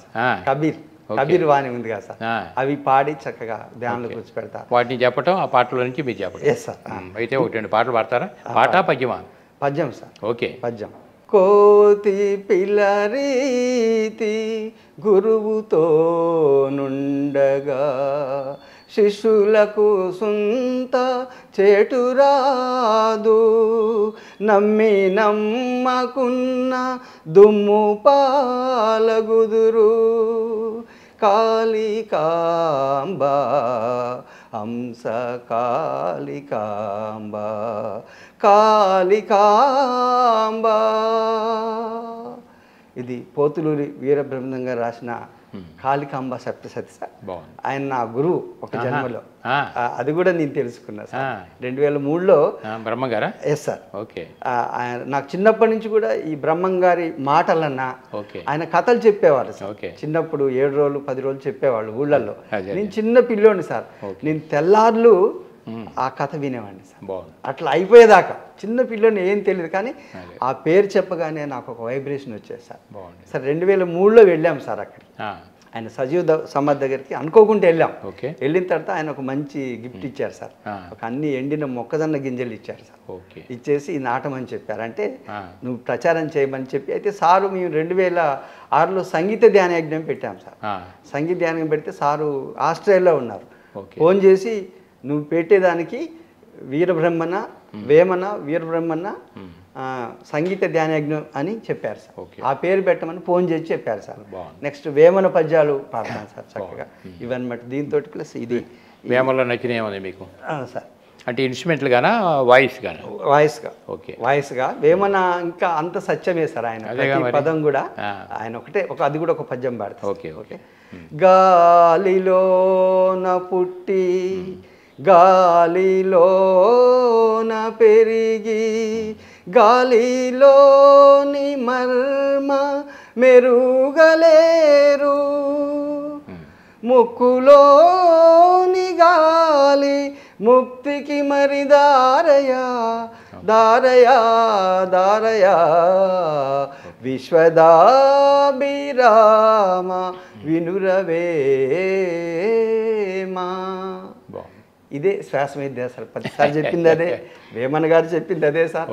కబీర్ వాణి ఉంది కదా సార్, అవి పాడి చక్కగా ధ్యానంలో కూర్చోపెడతా. వాటిని చెప్పటం, ఆ పాటల నుంచి మీరు చెప్పడం. సార్ అయితే 1-2 పాటలు పాడతారా? పాట పద్యమా? పద్యం సార్. ఓకే, పద్యం. కోతి పిల్లరీతి గురువుతో నుండగా శిష్యులకు సుంత చేటురాదు, నమ్మి నమ్మకున్న దుమ్ము పాలగుదురు. కాళికాంబ హంస కాళికాంబ కాళికాంబ. ఇది పోతులూరి వీరబ్రహ్మం గారు రాసిన కాళికాంబ సప్తసతి సార్. ఆయన నా గురువు ఒక జన్మలో, అది కూడా నేను తెలుసుకున్నా సార్ 2003లో. బ్రహ్మగారా? Yes sir. ఓకే. నాకు చిన్నప్పటి నుంచి కూడా ఈ బ్రహ్మం గారి మాటలన్నా ఆయన కథలు చెప్పేవారు సార్. చిన్నప్పుడు 7 రోజులు 10 రోజులు చెప్పేవాళ్ళు ఊళ్ళల్లో. నేను చిన్న పిల్లోని సార్, నేను తెల్లార్లు ఆ కథ వినేవాడిని సార్. అట్లా అయిపోయేదాకా చిన్న పిల్లని ఏం తెలియదు, కానీ ఆ పేరు చెప్పగానే నాకు ఒక వైబ్రేషన్ వచ్చేది సార్. సార్ 2003లో వెళ్ళాం సార్ అక్కడ. ఆయన సజీవ్ సమద్ దగ్గరికి అనుకోకుండా వెళ్ళాం. వెళ్ళిన తర్వాత ఆయన ఒక మంచి గిఫ్ట్ ఇచ్చారు సార్. ఒక అన్ని ఎండిన మొక్కజొన్న గింజలు ఇచ్చారు సార్. ఇచ్చేసి ఈ నాటమని చెప్పారు, అంటే నువ్వు ప్రచారం చేయమని చెప్పి. అయితే సారు మేము 2006లో సంగీత ధ్యాన యజ్ఞం పెట్టాం సార్. సంగీత ధ్యానం పెడితే సారు ఆస్ట్రేలియాలో ఉన్నారు. ఫోన్ చేసి నువ్వు పెట్టేదానికి వీరబ్రహ్మణ వేమన వీరబ్రహ్మణ సంగీత ధ్యానయజ్ఞం అని చెప్పారు సార్. ఆ పేరు పెట్టమని ఫోన్ చేసి చెప్పారు సార్. నెక్స్ట్ వేమన పద్యాలు పాడతాను సార్ చక్కగా ఇవన్నమాట. దీంతో ప్లస్ ఇది వేమలో నచ్చినవి మీకు సార్. అంటే ఇన్స్ట్రుమెంట్లు గానా వాయిస్ గానా? వాయిస్గా. ఓకే, వాయిస్గా. వేమన ఇంకా అంత సత్యమే సార్. ఆయన పదం కూడా ఆయన ఒకటే అది కూడా ఒక పద్యం పాడతారు. Okay okay. గాలిలోన పుట్టి గాలిలోన పెరిగి గాలిలోని మర్మ మెరుగలేరు, ముక్కులోని గాలి ముక్తికి మరి దారయా దారయా దారయా విశ్వదాభిరామ వినురవేమా. ఇదే శ్వాస మీద సార్ 10 సార్లు చెప్పింది అదే, వేమన్ గారు చెప్పింది అదే సార్.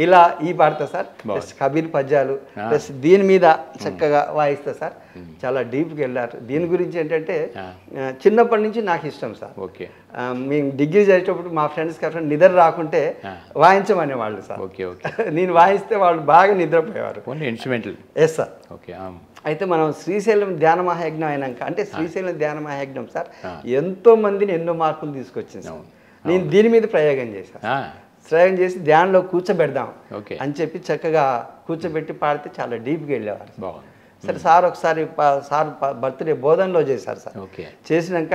ఇలా ఈ పాడతా సార్. ప్లస్ కబీర్ పద్యాలు ప్లస్ దీని మీద చక్కగా వాయిస్తా సార్. చాలా డీప్కి వెళ్ళారు. దీని గురించి ఏంటంటే చిన్నప్పటి నుంచి నాకు ఇష్టం సార్. మేము డిగ్రీ చేసేటప్పుడు మా ఫ్రెండ్స్ కాకుండా నిద్ర రాకుంటే వాయించమనే వాళ్ళు సార్. నేను వాయిస్తే వాళ్ళు బాగా నిద్రపోయేవారు. ఇన్స్ట్రుమెంటల్. Yes sir. అయితే మనం శ్రీశైలం ధ్యాన మహాయజ్ఞం అయినాక, అంటే శ్రీశైలం ధ్యాన మహాయజ్ఞం సార్ ఎంతో మందిని ఎన్నో మార్పులు తీసుకొచ్చింది సార్. నేను దీని మీద ప్రయోగం చేశాను. ప్రయోగం చేసి ధ్యానంలో కూర్చోబెడదాం అని చెప్పి చక్కగా కూర్చోబెట్టి పాడితే చాలా డీప్గా వెళ్ళేవారు. సరే సార్ ఒకసారి సార్ బర్త్డే బోధనలో చేశారు సార్. చేసినాక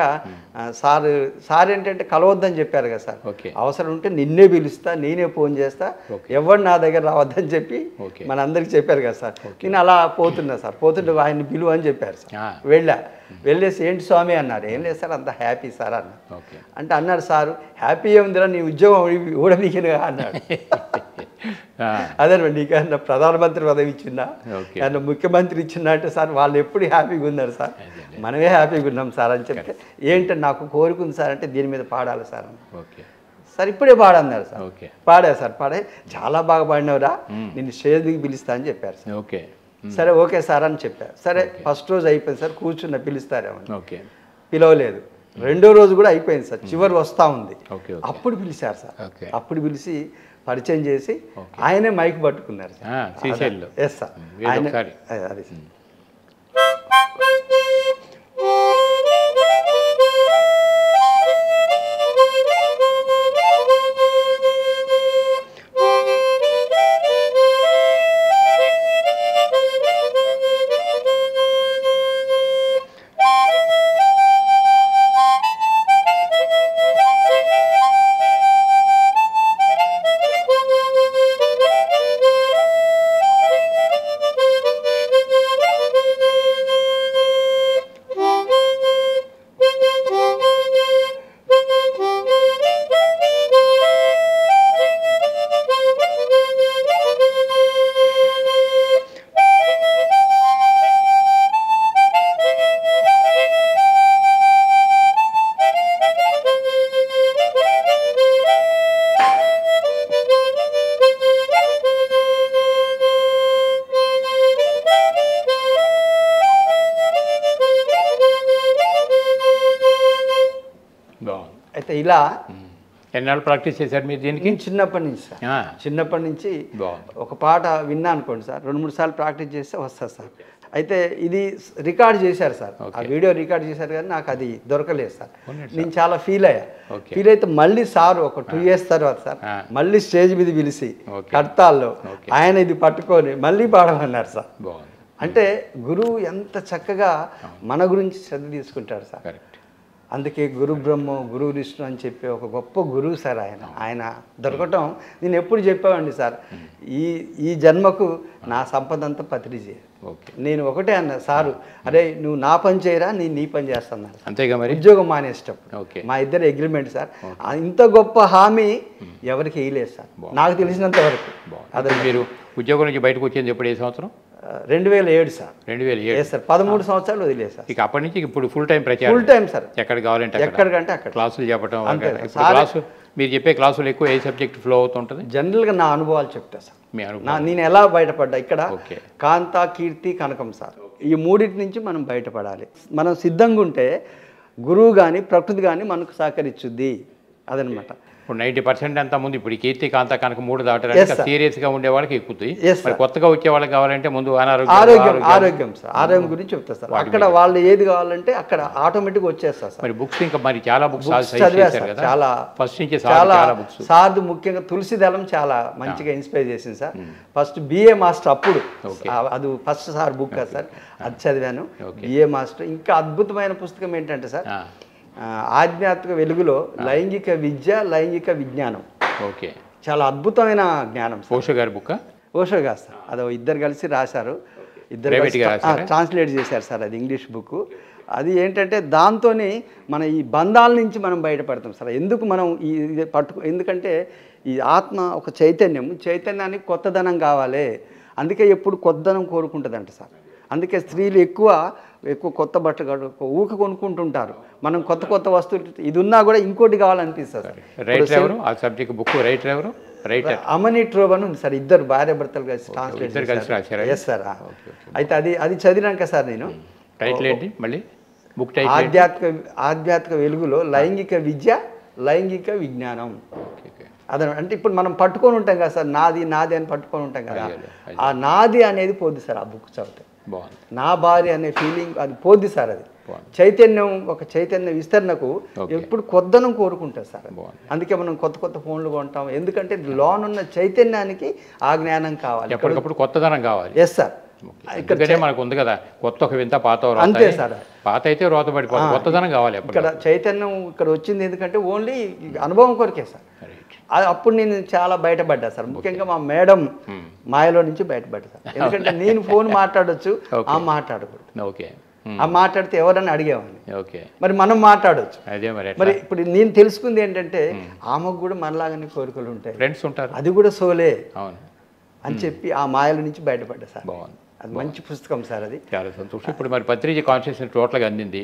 సార్ ఏంటంటే కలవద్దని చెప్పారు కదా సార్. అవసరం ఉంటే నిన్నే పిలుస్తా, నేనే ఫోన్ చేస్తా, ఎవరు నా దగ్గర రావద్దని చెప్పి మనందరికి చెప్పారు కదా సార్. నేను అలా పోతున్నా సార్. పోతుంటే ఆయన్ని పిలువ అని చెప్పారు సార్. వెళ్ళేసి ఏంటి స్వామి అన్నారు. ఏం లేదు సార్, అంత హ్యాపీ సార్ అన్నారు. అంటే అన్నాడు సారు, హ్యాపీ ఏముందిరా నీ ఉద్యోగం ఊడబీకినగా అన్నాడు. అదే నీకన్నా ప్రధానమంత్రి పదవి ఇచ్చిందా, ఏమన్నా ముఖ్యమంత్రి ఇచ్చిందా అంటే సార్ వాళ్ళు ఎప్పుడు హ్యాపీగా ఉన్నారు సార్, మనమే హ్యాపీగా ఉన్నాం సార్ అని చెప్తే ఏంటంటే నాకు కోరుకుంది సార్ అంటే దీని మీద పాడాలి సార్. సార్ ఇప్పుడే పాడన్నారు సార్. పాడా సార్. పాడే చాలా బాగా పాడినవరా, నేను స్టేజ్ దిగి పిలుస్తా అని చెప్పారు సార్. సరే ఓకే సార్ అని చెప్పారు. సరే ఫస్ట్ రోజు అయిపోయింది సార్, కూర్చున్న పిలుస్తారేమో. పిలవలేదు. రెండో రోజు కూడా అయిపోయింది సార్, చివరి వస్తూ ఉంది. అప్పుడు పిలిచారు సార్. అప్పుడు పిలిచి పరిచయం చేసి ఆయనే మైక్ పట్టుకున్నారు సార్. Yes sir. అది సార్. అయితే ఇలా ఎన్నాళ్ళు ప్రాక్టీస్ చేశారు మీరు దీనికి? నేను చిన్నప్పటి నుంచి సార్, చిన్నప్పటి నుంచి ఒక పాట విన్నా అనుకోండి సార్, 2-3 సార్లు ప్రాక్టీస్ చేస్తే వస్తుంది సార్. అయితే ఇది రికార్డ్ చేశారు సార్, ఆ వీడియో రికార్డ్ చేశారు కానీ నాకు అది దొరకలేదు సార్. నేను చాలా ఫీల్ అయితే మళ్ళీ సార్ ఒక 2 years తర్వాత సార్ మళ్ళీ స్టేజ్ మీద పిలిచి కడతాల్లో ఆయన ఇది పట్టుకొని మళ్ళీ పాడమన్నారు సార్. అంటే గురువు ఎంత చక్కగా మన గురించి శ్రద్ధ తీసుకుంటాడు సార్. అందుకే గురు బ్రహ్మ గురు విష్ణు అని చెప్పి ఒక గొప్ప గురువు సార్ ఆయన దొరకటం. నేను ఎప్పుడు చెప్పామండి సార్, ఈ జన్మకు నా సంపద అంతా పత్రిజీ. నేను ఒకటే అన్నా సారు, అరే నువ్వు నా పని చేయరా, నేను నీ పని చేస్తాను అంతేగా మరి. ఉద్యోగం మానేసేటప్పుడు మా ఇద్దరు అగ్రిమెంట్ సార్. ఇంత గొప్ప హామీ ఎవరికి వేయలేదు సార్ నాకు తెలిసినంత వరకు. అదే మీరు ఉద్యోగం నుంచి బయటకు వచ్చింది ఎప్పుడు, ఏ సంవత్సరం? 2007 సార్. 2007 సార్, 13 సంవత్సరాలు వదిలేదు సార్. ఇక అప్పటి నుంచి ఇప్పుడు ఫుల్ టైం ప్రచారం. ఫుల్ టైం సార్, ఎక్కడ కావాలంటే ఎక్కడికంటే అక్కడ క్లాసులు చెప్పడం. క్లాసు మీరు చెప్పే క్లాసులు ఎక్కువ ఏ సబ్జెక్ట్ ఫ్లో అవుతుంటుంది? జనరల్గా నా అనుభవాలు చెప్తా సార్. మీ అనుభవం నేను ఎలా బయటపడ్డా ఇక్కడ కాంత, కీర్తి, కనకం సార్, ఈ మూడింటి నుంచి మనం బయటపడాలి. మనం సిద్ధంగా ఉంటే గురువు కానీ ప్రకృతి కానీ మనకు సహకరించుద్ది అదనమాట. ఇప్పుడు 90% అంతా ముందు ఇప్పుడు కీర్తి, కాంత, కనుక 3 దాటారు. సీరియస్గా ఉండే వాళ్ళకి ఎక్కుతాయి. కొత్తగా వచ్చే వాళ్ళకి కావాలంటే ముందు ఆరోగ్యం సార్, ఆరోగ్యం గురించి చెప్తా సార్. అక్కడ వాళ్ళు ఏది కావాలంటే అక్కడ ఆటోమేటిక్గా వచ్చేస్తారు సార్. మరి బుక్స్ ఇంకా మరి చాలా బుక్స్ చాలా ఫస్ట్ నుంచి చాలా సార్ది ముఖ్యంగా తులసి దళం చాలా మంచిగా ఇన్స్పైర్ చేసింది సార్. ఫస్ట్ BA మాస్టర్ అప్పుడు అది ఫస్ట్ సార్ బుక్ కదా సార్, అది చదివాను. BA master. ఇంకా అద్భుతమైన పుస్తకం ఏంటంటే సార్, ఆధ్యాత్మిక వెలుగులో లైంగిక విద్య, లైంగిక విజ్ఞానం. చాలా అద్భుతమైన జ్ఞానం. ఓషో గారి బుక్. ఓషో గారు సార్, అదో ఇద్దరు కలిసి రాశారు, ఇద్దరు ట్రాన్స్లేట్ చేశారు సార్. అది ఇంగ్లీష్ బుక్. అది ఏంటంటే దాంతో మన ఈ బంధాల నుంచి మనం బయటపడతాం సార్. ఎందుకు మనం ఎందుకంటే ఈ ఆత్మ ఒక చైతన్యానికి కొత్తదనం కావాలి. అందుకే ఎప్పుడు కొత్తదనం కోరుకుంటుందంట సార్. అందుకే స్త్రీలు ఎక్కువ కొత్త బట్టలు కొనుక్కుంటుంటారు. మనం కొత్త వస్తువులు ఇది ఉన్నా కూడా ఇంకోటి కావాలనిపిస్తుంది. అమని ట్రోబన్ ఉంది సార్, ఇద్దరు భార్య భర్తలు కలిసి ట్రాన్స్లేట్ చేశారు. Yes sir. అయితే అది చదివినాక సార్ నేను ఆధ్యాత్మిక వెలుగులో లైంగిక విద్య, లైంగిక విజ్ఞానం. అదే అంటే ఇప్పుడు మనం పట్టుకొని ఉంటాం కదా సార్, నాది అని పట్టుకొని ఉంటాం కదా, ఆ నాది అనేది పోద్ది సార్ ఆ బుక్ చదివితే. నా భార్య అనే ఫీలింగ్ అది పోద్ది సార్. అది ఒక చైతన్య విస్తరణకు ఎప్పుడు కొత్తదనం కోరుకుంటారు సార్. అందుకే మనం కొత్త ఫోన్లు కొంటాం. ఎందుకంటే లోనున్న చైతన్యానికి ఆ జ్ఞానం కావాలి, ఎప్పటికప్పుడు కొత్తదనం కావాలి. Yes sir. ఇక్కడ మనకు ఉంది కదా కొత్త ఒక వింత పాత. అంతే సార్, పాత అయితే రోత పడిపోతుంది, కొత్తదనం కావాలి. ఇక్కడ చైతన్యం ఇక్కడ వచ్చింది ఎందుకంటే ఓన్లీ అనుభవం కొరకే సార్. అప్పుడు నేను చాలా బయటపడ్డా సార్. ముఖ్యంగా మా మేడం మాయలో నుంచి బయటపడ్డా సార్. ఎందుకంటే నేను ఫోన్ మాట్లాడొచ్చు, ఆ మాట్లాడకూడదు. ఆ మాట్లాడితే ఎవరన్నా అడిగేవాడిని, మరి మనం మాట్లాడవచ్చు. మరి ఇప్పుడు నేను తెలుసుకుంది ఏంటంటే ఆమెకు కూడా మనలాగానే కోరికలు ఉంటాయి, ఫ్రెండ్స్ ఉంటారు, అది కూడా సోలే అని చెప్పి ఆ మాయల నుంచి బయటపడ్డా సార్. అది మంచి పుస్తకం సార్. అది చాలా సంతోషం. ఇప్పుడు మరి పత్రిజీ కాన్షియస్నెస్ టోటల్గా అందింది.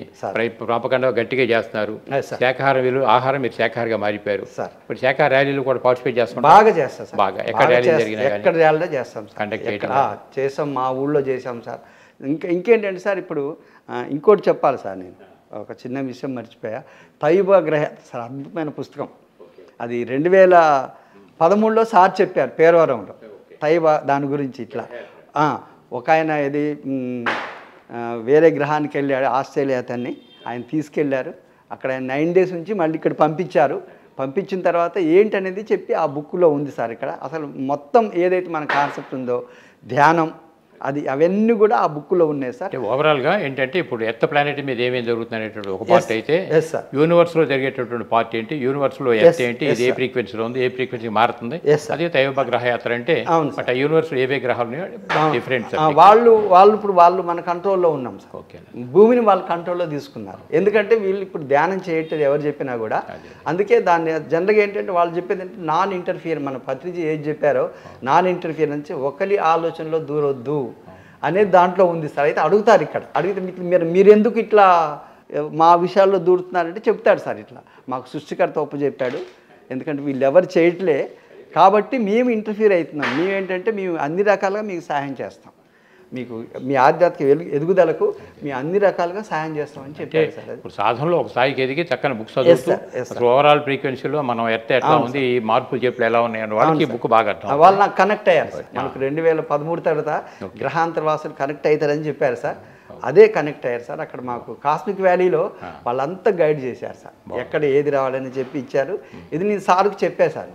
ప్రాపకంగా గట్టిగా చేస్తున్నారు. శాఖాహార ఆహారం మీరు శాఖాహారిగా మారిపోయారు సార్. ఇప్పుడు శాఖాహార ర్యాలీలు కూడా పార్టిసిపేట్ చేస్తున్నారు. బాగా చేస్తాం సార్. బాగా ఎక్కడ ర్యాలీ జరిగినా ఎక్కడ ర్యాలీలో చేస్తాం సార్, కండక్ట్ చేసాం. మా ఊళ్ళో చేసాం సార్. ఇంకేంటంటే సార్ ఇప్పుడు ఇంకోటి చెప్పాలి సార్. నేను ఒక చిన్న విషయం మర్చిపోయా. తైబా గ్రహ సార్ అద్భుతమైన పుస్తకం. అది 2013లో సార్ చెప్పారు పేరవరంలో. తైబా దాని గురించి ఇట్లా ఒక ఆయన ఇది వేరే గ్రహానికి వెళ్ళాడు, ఆస్ట్రేలియా అతన్ని ఆయన తీసుకెళ్లారు. అక్కడ 9 days నుంచి మళ్ళీ ఇక్కడ పంపించారు. పంపించిన తర్వాత ఏంటనేది చెప్పి ఆ బుక్లో ఉంది సార్. ఇక్కడ అసలు మొత్తం ఏదైతే మన కాన్సెప్ట్ ఉందో ధ్యానం అవన్నీ కూడా ఆ బుక్లో ఉన్నాయి సార్. ఓవరాల్గా ఏంటంటే ఇప్పుడు ఎర్త్ ప్లానెట్ మీద ఏమేమి జరుగుతుంది అనేటువంటి ఒక పార్ట్ అయితే, యూనివర్స్లో జరిగేటటువంటి పార్ట్ ఏంటి, యూనివర్స్లో ఎర్త్ ఏంటి, ఇది ఏ ఫ్రీక్వెన్సీలో ఉంది, ఏ ఫ్రీక్వెన్సీ మారుతుంది, అదే తైవ గ్రహయాత్ర అంటే. బట్ ఆ యూనివర్స్లో ఏవే గ్రహాలు డిఫరెంట్. వాళ్ళు మన కంట్రోల్లో ఉన్నాం సార్. ఓకే, భూమిని వాళ్ళ కంట్రోల్లో తీసుకున్నారు. ఎందుకంటే వీళ్ళు ఇప్పుడు ధ్యానం చేయట్లేదు ఎవరు చెప్పినా కూడా. అందుకే దాన్ని జనరల్గా ఏంటంటే వాళ్ళు చెప్పేది అంటే నాన్ ఇంటర్ఫియర్. మన పత్రిజీ ఏది చెప్పారో నాన్ ఇంటర్ఫియరెన్స్, ఒకరి ఆలోచనలో దూరొద్దు అనేది దాంట్లో ఉంది సార్. అయితే అడుగుతారు, ఇక్కడ అడిగితే మీరు ఎందుకు ఇట్లా మా విషయాల్లో దూరుతున్నారంటే చెప్తాడు సార్. ఇట్లా మాకు సృష్టికర్త చెప్పాడు, ఎందుకంటే వీళ్ళు ఎవరు చేయట్లే కాబట్టి మేము ఇంటర్ఫియర్ అవుతున్నాం. మేమేంటంటే మేము అన్ని రకాలుగా మీకు సహాయం చేస్తాం. మీకు మీ ఆధ్యాత్మిక ఎదుగుదలకు మీ అన్ని రకాలుగా సాయం చేస్తామని చెప్పారు సార్. ఇప్పుడు సాధనలో ఒక స్థాయికి ఎదిగి చక్కని బుక్స్ చదువుతూ ఓవరాల్ ఫ్రీక్వెన్సీలో మనం ఎట్లా ఉంది, ఈ మార్పులు చెప్పులు ఎలా ఉన్నాయని వాళ్ళకి బుక్ బాగా అర్థం. వాళ్ళు నాకు కనెక్ట్ అయ్యారు సార్. మనకు 2013 తర్వాత గ్రహాంతరవాసులు కనెక్ట్ అవుతారని చెప్పారు సార్. అదే కనెక్ట్ అయ్యారు సార్. అక్కడ మాకు కాస్మిక్ వ్యాలీలో వాళ్ళంతా గైడ్ చేశారు సార్. ఎక్కడ ఏది రావాలని చెప్పి ఇచ్చారు. ఇది నేను సార్కి చెప్పా సార్.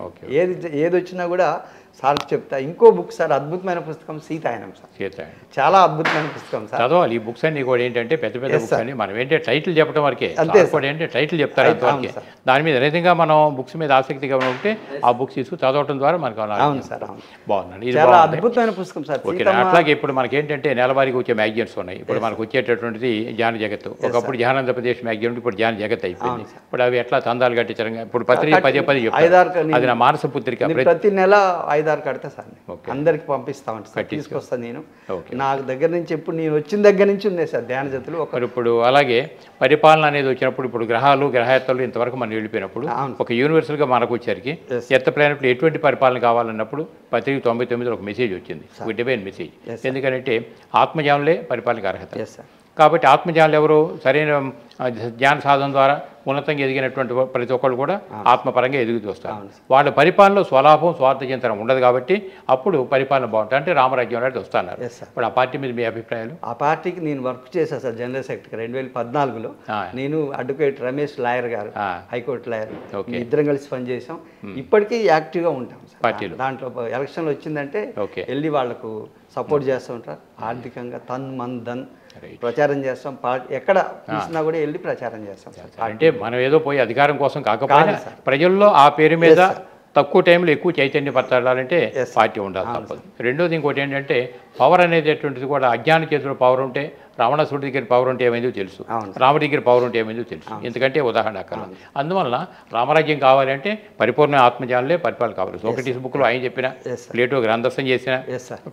ఏది వచ్చినా కూడా సార్కి చెప్తా. ఇంకో బుక్ సార్, అద్భుతమైన పుస్తకం సీతాయనం సార్. చాలా అద్భుతమైన పుస్తకం సార్. చదవాలి. ఈ బుక్స్ అన్ని కూడా ఏంటంటే పెద్ద పెద్ద బుక్స్ అని మనం ఏంటంటే టైటిల్ చెప్పడం వరకే. అంతే కూడా ఏంటంటే టైటిల్ చెప్తారు అంతవరకే. దాని మీద నిజంగా మనం బుక్స్ మీద ఆసక్తిగా ఉంటే ఆ బుక్స్ తీసుకు చదవడం ద్వారా మనకు అవును సార్. బాగుందండి. ఇది చాలా అద్భుతమైన పుస్తకం సార్. ఓకే. అట్లాగే ఇప్పుడు మనకి ఏంటంటే నెలవారీకి వచ్చే మ్యాగజైన్స్ ఉన్నాయి. ఇప్పుడు మనకు వచ్చేటటువంటిది జ్ఞాన జగత్. ఒకప్పుడు జ్ఞానాంధ్రప్రదేశ్ మ్యాగజైన్, ఇప్పుడు జ్ఞాన జగత్ అయిపోయింది. ఇప్పుడు అవి ఎట్లా తందాలు కట్టించడం. ఇప్పుడు పత్రిక 10 చెప్తారు. అది నా మానస పుత్రిక. ప్రతి నెల 5-6 కడతా సార్. అందరికి పంపిస్తామంట సార్. తీసుకొస్తాను నేను. నాకు దగ్గర నుంచి ఎప్పుడు నేను వచ్చిన దగ్గర నుంచి ఉన్నాయి సార్ ధ్యాన జతులు. ఇప్పుడు అలాగే పరిపాలన అనేది వచ్చినప్పుడు, ఇప్పుడు గ్రహాలు గ్రహేత్తలు ఇంతవరకు మనం వెళ్ళిపోయినప్పుడు ఒక యూనివర్సల్గా మనకు వచ్చరికి ఎత్త ప్లానెట్లో ఎటువంటి పరిపాలన కావాలన్నప్పుడు పత్రిక 99లో ఒక మెసేజ్ వచ్చింది, ఒక డివైన్ మెసేజ్. ఎందుకంటే ఆత్మజ్ఞానులే పరిపాలనకు అర్హత. కాబట్టి ఆత్మజ్ఞానులు ఎవరు? సరైన జ్ఞాన సాధన ద్వారా ఉన్నతంగా ఎదిగినటువంటి ప్రతి ఒక్కళ్ళు కూడా ఆత్మపరంగా ఎదుగుతూ వస్తారు. వాళ్ళ పరిపాలనలో స్వలాభం స్వార్థ చింతన ఉండదు. కాబట్టి అప్పుడు పరిపాలన బాగుంటుంది. అంటే రామరాజ్యం అనేది వస్తున్నారు. ఇప్పుడు ఆ పార్టీ మీద మీ అభిప్రాయాలు? ఆ పార్టీకి నేను వర్క్ చేశాను సార్ జనరల్ సెక్రటరీ 2014లో. నేను అడ్వకేట్ రమేష్ లాయర్ గారు, హైకోర్టు లాయర్, ఇద్దరం కలిసి పనిచేసాం. ఇప్పటికీ యాక్టివ్గా ఉంటాం సార్ పార్టీలో. దాంట్లో ఎలక్షన్లు వచ్చిందంటే వెళ్ళి వాళ్ళకు సపోర్ట్ చేస్తూ ఉంటారు. ఆర్థికంగా తన్ మన్ ధన్ ప్రచారం చేస్తాం. ఎక్కడ చూసినా కూడా వెళ్ళి ప్రచారం చేస్తాం. అంటే మనం ఏదో పోయి అధికారం కోసం కాకపోయినా ప్రజల్లో ఆ పేరు మీద తక్కువ టైంలో ఎక్కువ చైతన్యపరచాలంటే పార్టీ ఉండాలి తప్పదు. రెండోది ఇంకోటి ఏంటంటే పవర్ అనేటటువంటిది కూడా అజ్ఞాన చేతిలో పవర్ ఉంటే, రావణాసుడి దగ్గర పవర్ ఉంటే ఏమైందో తెలుసు, రాముడి దగ్గర పవర్ ఉంటే ఏమైందో తెలుసు. ఎందుకంటే ఉదాహరణ అక్కడ. అందువలన రామరాజ్యం కావాలంటే పరిపూర్ణ ఆత్మజ్ఞానులే పరిపాలన కావాలి. సోక్రటీస్ బుక్లో ఆయన చెప్పిన, ప్లేటో గ్రంథస్థం చేసిన,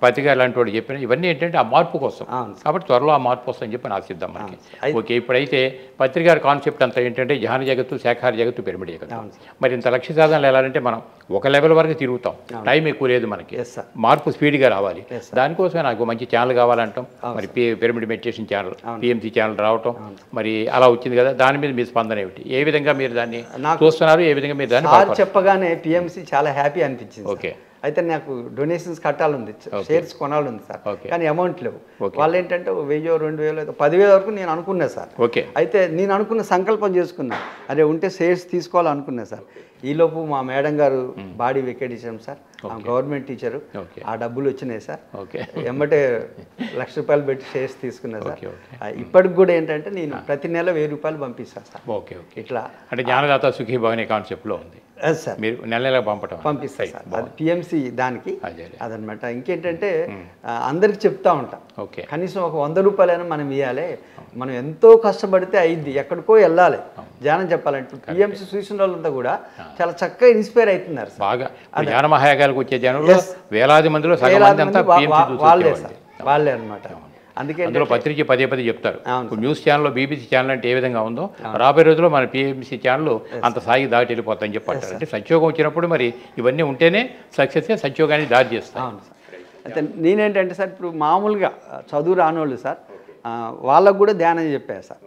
పత్రిక లాంటి వాడు చెప్పిన, ఇవన్నీ ఏంటంటే ఆ మార్పు కోసం. కాబట్టి త్వరలో ఆ మార్పు కోసం అని చెప్పి ఆశిద్దాం మనకి. ఓకే. ఇప్పుడైతే పత్రిక కాన్సెప్ట్ అంతా ఏంటంటే జ్ఞాన జగత్తు, శాఖాహార జగత్తు, పిరమిడ్ జగత్తు. మరి ఇంత లక్ష్య సాధనలు వెళ్ళాలంటే మనం ఒక లెవెల్ వరకు తిరుగుతాం. టైం ఎక్కువ లేదు మనకి. మార్పు స్పీడ్గా రావాలి. దానికోసమే నాకు మంచి ఛానల్ కావాలంటాం. మరి pyramid meditation channel, PMC channel రావటం మరి అలా వచ్చింది కదా. దాని మీద మీ స్పందన ఏమిటి? ఏ విధంగా మీరు దాన్ని చూస్తున్నారు? ఏ విధంగా మీరు దాన్ని చెప్పగానే పిఎంసి చాలా హ్యాపీ అనిపించింది. ఓకే. అయితే నాకు డొనేషన్స్ కట్టాలంది, షేర్స్ కొనాలంది సార్. కానీ అమౌంట్ లేవు. వాళ్ళు ఏంటంటే 1000, 2000, 10,000 వరకు నేను అనుకున్నా సార్. ఓకే. అయితే నేను అనుకున్న సంకల్పం చేసుకున్నా, అదే ఉంటే షేర్స్ తీసుకోవాలనుకున్నా సార్. ఈలోపు మా మేడం గారు బాడీ వెకేట్ ఇచ్చాం సార్. Government teacher. ఆ డబ్బులు వచ్చినాయి సార్. ఎమ్మటే ₹1,00,000 పెట్టి షేర్స్ తీసుకున్నా సార్. ఇప్పటికి కూడా ఏంటంటే నేను ప్రతి నెల ₹1000 పంపిస్తాను సార్. ఓకే. ఇట్లా అంటే జ్ఞానదాత సుఖీ భవనే కాన్సెప్ట్లో ఉంది సార్. మీరు నెల పంపిస్తాయి సార్. అది పిఎంసి దానికి అదనమాట. ఇంకేంటంటే అందరికి చెప్తా ఉంటాం, కనీసం ఒక ₹100 మనం ఇవ్వాలి. మనం ఎంతో కష్టపడితే అయింది, ఎక్కడికో వెళ్ళాలి ధ్యానం చెప్పాలంటే. పిఎంసి చూసిన వాళ్ళంతా కూడా చాలా చక్కగా ఇన్స్పైర్ అవుతున్నారు బాగా. జ్ఞాన మహాయాగాలకు వచ్చే జనంలో వేలాది మందిలో వాళ్ళే అనమాట. అందుకే అందులో పత్రిక పదే చెప్తారు. న్యూస్ ఛానల్లో బీబీసీ ఛానల్ అంటే ఏ విధంగా ఉందో రాబోయే రోజుల్లో మన పిఎంసీ ఛానల్ అంత స్థాయికి దాటి వెళ్ళిపోతాయని చెప్పంటారు. అంటే సత్యోగం వచ్చినప్పుడు మరి ఇవన్నీ ఉంటేనే సక్సెస్, సత్యోగాన్ని దారి చేస్తాం. అయితే నేనేంటంటే సార్ ఇప్పుడు మామూలుగా చదువు రానోళ్ళు సార్ వాళ్ళకు కూడా ధ్యానం చెప్పారు సార్.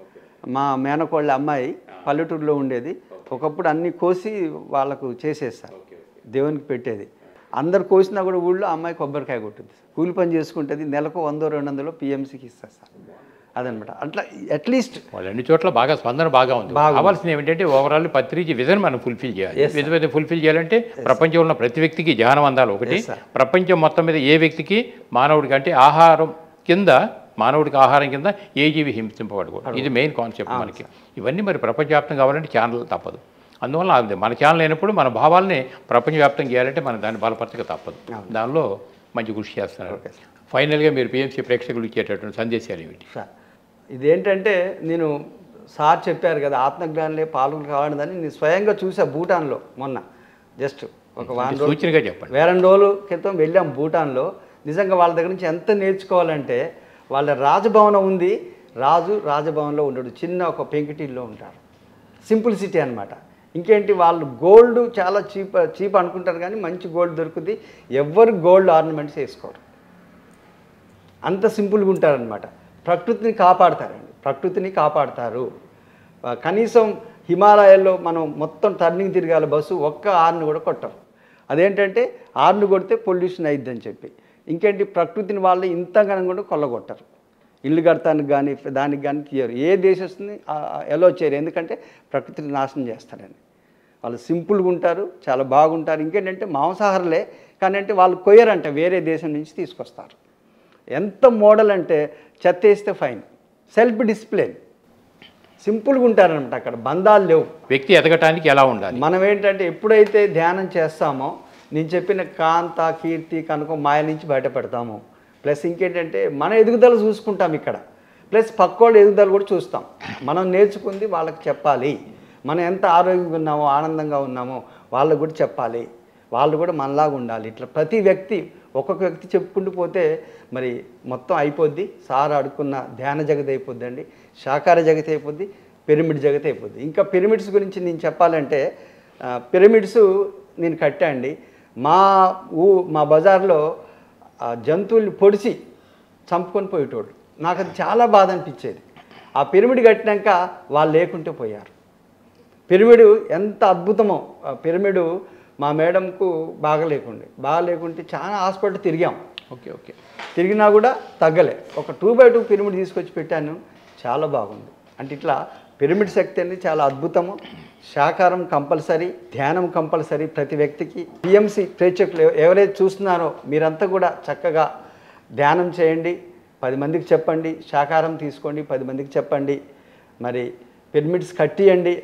మా మేనకోళ్ళ అమ్మాయి పల్లెటూరులో ఉండేది. ఒకప్పుడు అన్నీ కోసి వాళ్ళకు చేసేస్తారు, దేవునికి పెట్టేది. అందరు కోసినా కూడా ఊళ్ళో అమ్మాయి కొబ్బరికాయ కొట్టుద్ది, కూలి పని చేసుకుంటుంది. నెలకు 100-200 పిఎంసీకి ఇస్తారు సార్. అదనమాట. అట్లా అట్లీస్ట్ వాళ్ళు అన్ని చోట్ల బాగా స్పందన బాగా ఉంది. కావాల్సింది ఏమిటంటే ఓవరాల్ పత్రిక విజన్ మనం ఫుల్ఫిల్ చేయాలి. విధంగా ఫుల్ఫిల్ చేయాలంటే ప్రపంచంలో ఉన్న ప్రతి వ్యక్తికి జ్ఞానం అందాలి. ఒకటి, ప్రపంచం మొత్తం మీద ఏ వ్యక్తికి మానవుడికి అంటే ఆహారం కింద, మానవుడికి ఆహారం కింద ఏ జీవి హింసింపబడకూడదు. ఇది మెయిన్ కాన్సెప్ట్ మనకి. ఇవన్నీ మరి ప్రపంచవ్యాప్తం కావాలంటే ఛానల్ తప్పదు. అందువల్ల మన ఛానల్ అయినప్పుడు మన భావాలని ప్రపంచవ్యాప్తం చేయాలంటే మనం దాన్ని బలపరచక తప్పదు. దానిలో మంచి కృషి చేస్తున్నారు. ఫైనల్గా మీరు పిఎంసీ ప్రేక్షకులు ఇచ్చేటటువంటి సందేశాలు ఏమిటి? ఇదేంటంటే నేను సార్ చెప్పారు కదా ఆత్మజ్ఞానంలో పాల్గొని కావాలని నేను స్వయంగా చూసా భూటాన్లో. మొన్న జస్ట్ ఒక సూచనగా చెప్పండి. వారం రోజుల క్రితం వెళ్ళాం భూటాన్లో. నిజంగా వాళ్ళ దగ్గర నుంచి ఎంత నేర్చుకోవాలంటే, వాళ్ళ రాజభవనం ఉంది, రాజు రాజభవన్లో ఉండడు, చిన్న ఒక పెంకిటిల్లో ఉంటారు. సింపుల్సిటీ అనమాట. ఇంకేంటి, వాళ్ళు గోల్డ్ చాలా చీప్ అనుకుంటారు కానీ మంచి గోల్డ్ దొరుకుతుంది. ఎవ్వరు గోల్డ్ ఆర్నమెంట్స్ వేసుకోరు. అంత సింపుల్గా ఉంటారనమాట. ప్రకృతిని కాపాడతారండి, ప్రకృతిని కాపాడతారు. కనీసం హిమాలయాల్లో మనం మొత్తం టర్నింగ్ తిరగాలి బస్సు, ఒక్క హార్న్ కూడా కొట్టరు. అదేంటంటే హార్న్ కొడితే పొల్యూషన్ అయిద్దని చెప్పి. ఇంకేంటి, ప్రకృతిని వాళ్ళు ఇంతగానం కూడా కొల్లగొట్టరు. ఇల్లు కడతానికి కానీ దానికి కానీ తీయరు. ఏ దేశస్తుని ఎలో చేయరు, ఎందుకంటే ప్రకృతిని నాశనం చేస్తారని. వాళ్ళు సింపుల్గా ఉంటారు, చాలా బాగుంటారు. ఇంకేంటంటే మాంసాహారులే, కానీ అంటే వాళ్ళు కొయ్యరంట, వేరే దేశం నుంచి తీసుకొస్తారు. ఎంత మోడల్ అంటే చెత్త వేస్తే ఫైన్, సెల్ఫ్ డిసిప్లిన్, సింపుల్గా ఉంటారనమాట. అక్కడ బంధాలు లేవు. వ్యక్తి ఎదగటానికి ఎలా ఉండాలి? మనం ఏంటంటే ఎప్పుడైతే ధ్యానం చేస్తామో నేను చెప్పిన కాంత కీర్తి కనుక మాయ నుంచి బయటపడతాము. ప్లస్ ఇంకేంటంటే మన ఎదుగుదల చూసుకుంటాం ఇక్కడ, ప్లస్ పక్కోళ్ళ ఎదుగుదల కూడా చూస్తాం. మనం నేర్చుకుంది వాళ్ళకి చెప్పాలి. మనం ఎంత ఆరోగ్యంగా ఉన్నామో ఆనందంగా ఉన్నామో వాళ్ళకు కూడా చెప్పాలి. వాళ్ళు కూడా మనలాగా ఉండాలి. ఇట్లా ప్రతి వ్యక్తి ఒక్కొక్క వ్యక్తి చెప్పుకుంటూ పోతే మరి మొత్తం అయిపోద్ది. సార్ అడుక్కున్న ధ్యాన జగతి అయిపోద్ది అండి, శాకార జగతి అయిపోద్ది, పిరమిడ్ జగతి అయిపోద్ది. ఇంకా పిరమిడ్స్ గురించి నేను చెప్పాలంటే పిరమిడ్స్ నేను కట్టా అండి. మా బజార్లో జంతువుల్ని పొడిచి చంపుకొని పోయేటోళ్ళు. నాకు అది చాలా బాధ అనిపించేది. ఆ పిరమిడ్ కట్టినాక వాళ్ళు లేకుంటే పోయారు. పిరమిడ్ ఎంత అద్భుతమో. పిరమిడ్ మా మేడంకు బాగలేకుంటే చాలా హాస్పిటల్ తిరిగాం. ఓకే తిరిగినా కూడా తగ్గలే. ఒక 2x2 పిరమిడ్ తీసుకొచ్చి పెట్టాను, చాలా బాగుంది. అంటే ఇట్లా పిరమిడ్ శక్తి అనేది చాలా అద్భుతము. శాకారం కంపల్సరీ, ధ్యానం కంపల్సరీ ప్రతి వ్యక్తికి. పిఎంసి ప్రేక్షకులు ఎవరైతే చూస్తున్నారో మీరంతా కూడా చక్కగా ధ్యానం చేయండి, 10 మందికి చెప్పండి. శాకారం తీసుకోండి, 10 మందికి చెప్పండి. మరి పిరమిడ్స్ కట్టియండి.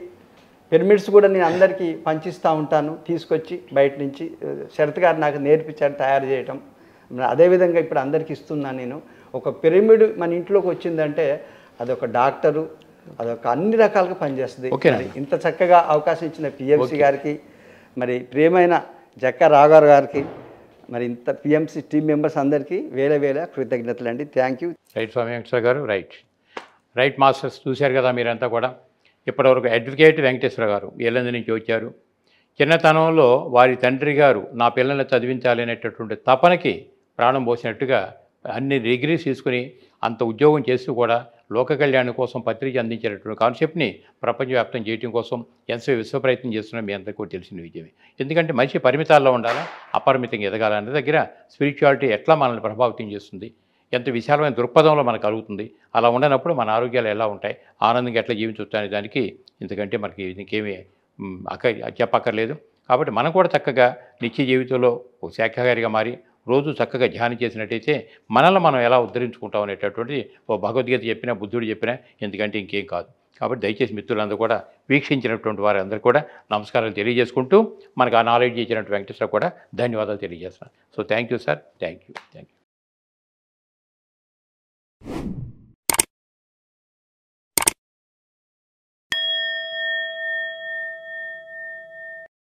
పిరమిడ్స్ కూడా నేను అందరికీ పంచిస్తూ ఉంటాను తీసుకొచ్చి బయట నుంచి. శరత్ గారు నాకు నేర్పించారు తయారు చేయటం. అదేవిధంగా ఇప్పుడు అందరికీ ఇస్తున్నాను నేను. ఒక పిరమిడ్ మన ఇంట్లోకి వచ్చిందంటే అదొక డాక్టరు, అదొక అన్ని రకాలుగా పనిచేస్తుంది. ఇంత చక్కగా అవకాశం ఇచ్చిన పిఎంసి గారికి, మరి ప్రియమైన జక్క రాఘర్ గారికి, మరి ఇంత పిఎంసి టీమ్ మెంబర్స్ అందరికీ వేల కృతజ్ఞతలు అండి. Thank you. రైట్ స్వామి వెంకటేశ్వర గారు. రైట్ మాస్టర్స్, చూశారు కదా మీరంతా కూడా. ఇప్పటివరకు అడ్వకేట్ వెంకటేశ్వర గారు ఏలంది నుంచి వచ్చారు. చిన్నతనంలో వారి తండ్రి గారు నా పిల్లల్ని చదివించాలి అనేటటువంటి తపనకి ప్రాణం పోసినట్టుగా అన్ని డిగ్రీస్ తీసుకుని అంత ఉద్యోగం చేస్తూ కూడా లోక కళ్యాణం కోసం పత్రిక అందించేటటువంటి కాన్సెప్ట్ని ప్రపంచవ్యాప్తం చేయడం కోసం ఎంతో విశ్వ ప్రయత్నం చేస్తున్నా మీ అందరికీ కూడా తెలిసిన విజయమే. ఎందుకంటే మనిషి పరిమితాల్లో ఉండాలా, అపరిమితంగా ఎదగాలనే దగ్గర స్పిరిచువాలిటీ ఎట్లా మనల్ని ప్రభావితం చేస్తుంది, ఎంత విశాలమైన దృక్పథంలో మనకు కలుగుతుంది, అలా ఉండనప్పుడు మన ఆరోగ్యాలు ఎలా ఉంటాయి, ఆనందంగా ఎట్లా జీవించవచ్చు అనే దానికి ఇంతకంటే మనకి ఇంకేమీ చెప్పక్కర్లేదు. కాబట్టి మనం కూడా చక్కగా నిత్య జీవితంలో ఒక శాఖాహారిగా మారి రోజు చక్కగా ధ్యానం చేసినట్టయితే మనల్ని మనం ఎలా ఉద్ధరించుకుంటాం అనేటటువంటిది ఓ భగవద్గీత చెప్పినా బుద్ధుడు చెప్పినా ఎందుకంటే ఇంకేం కాదు. కాబట్టి దయచేసి మిత్రులందరూ కూడా వీక్షించినటువంటి వారందరూ కూడా నమస్కారాలు తెలియజేసుకుంటూ మనకు ఆ నాలెడ్జ్ ఇచ్చినటువంటి వెంకటేశ్వర కూడా ధన్యవాదాలు తెలియజేస్తున్నాను. So thank you sir. Thank you.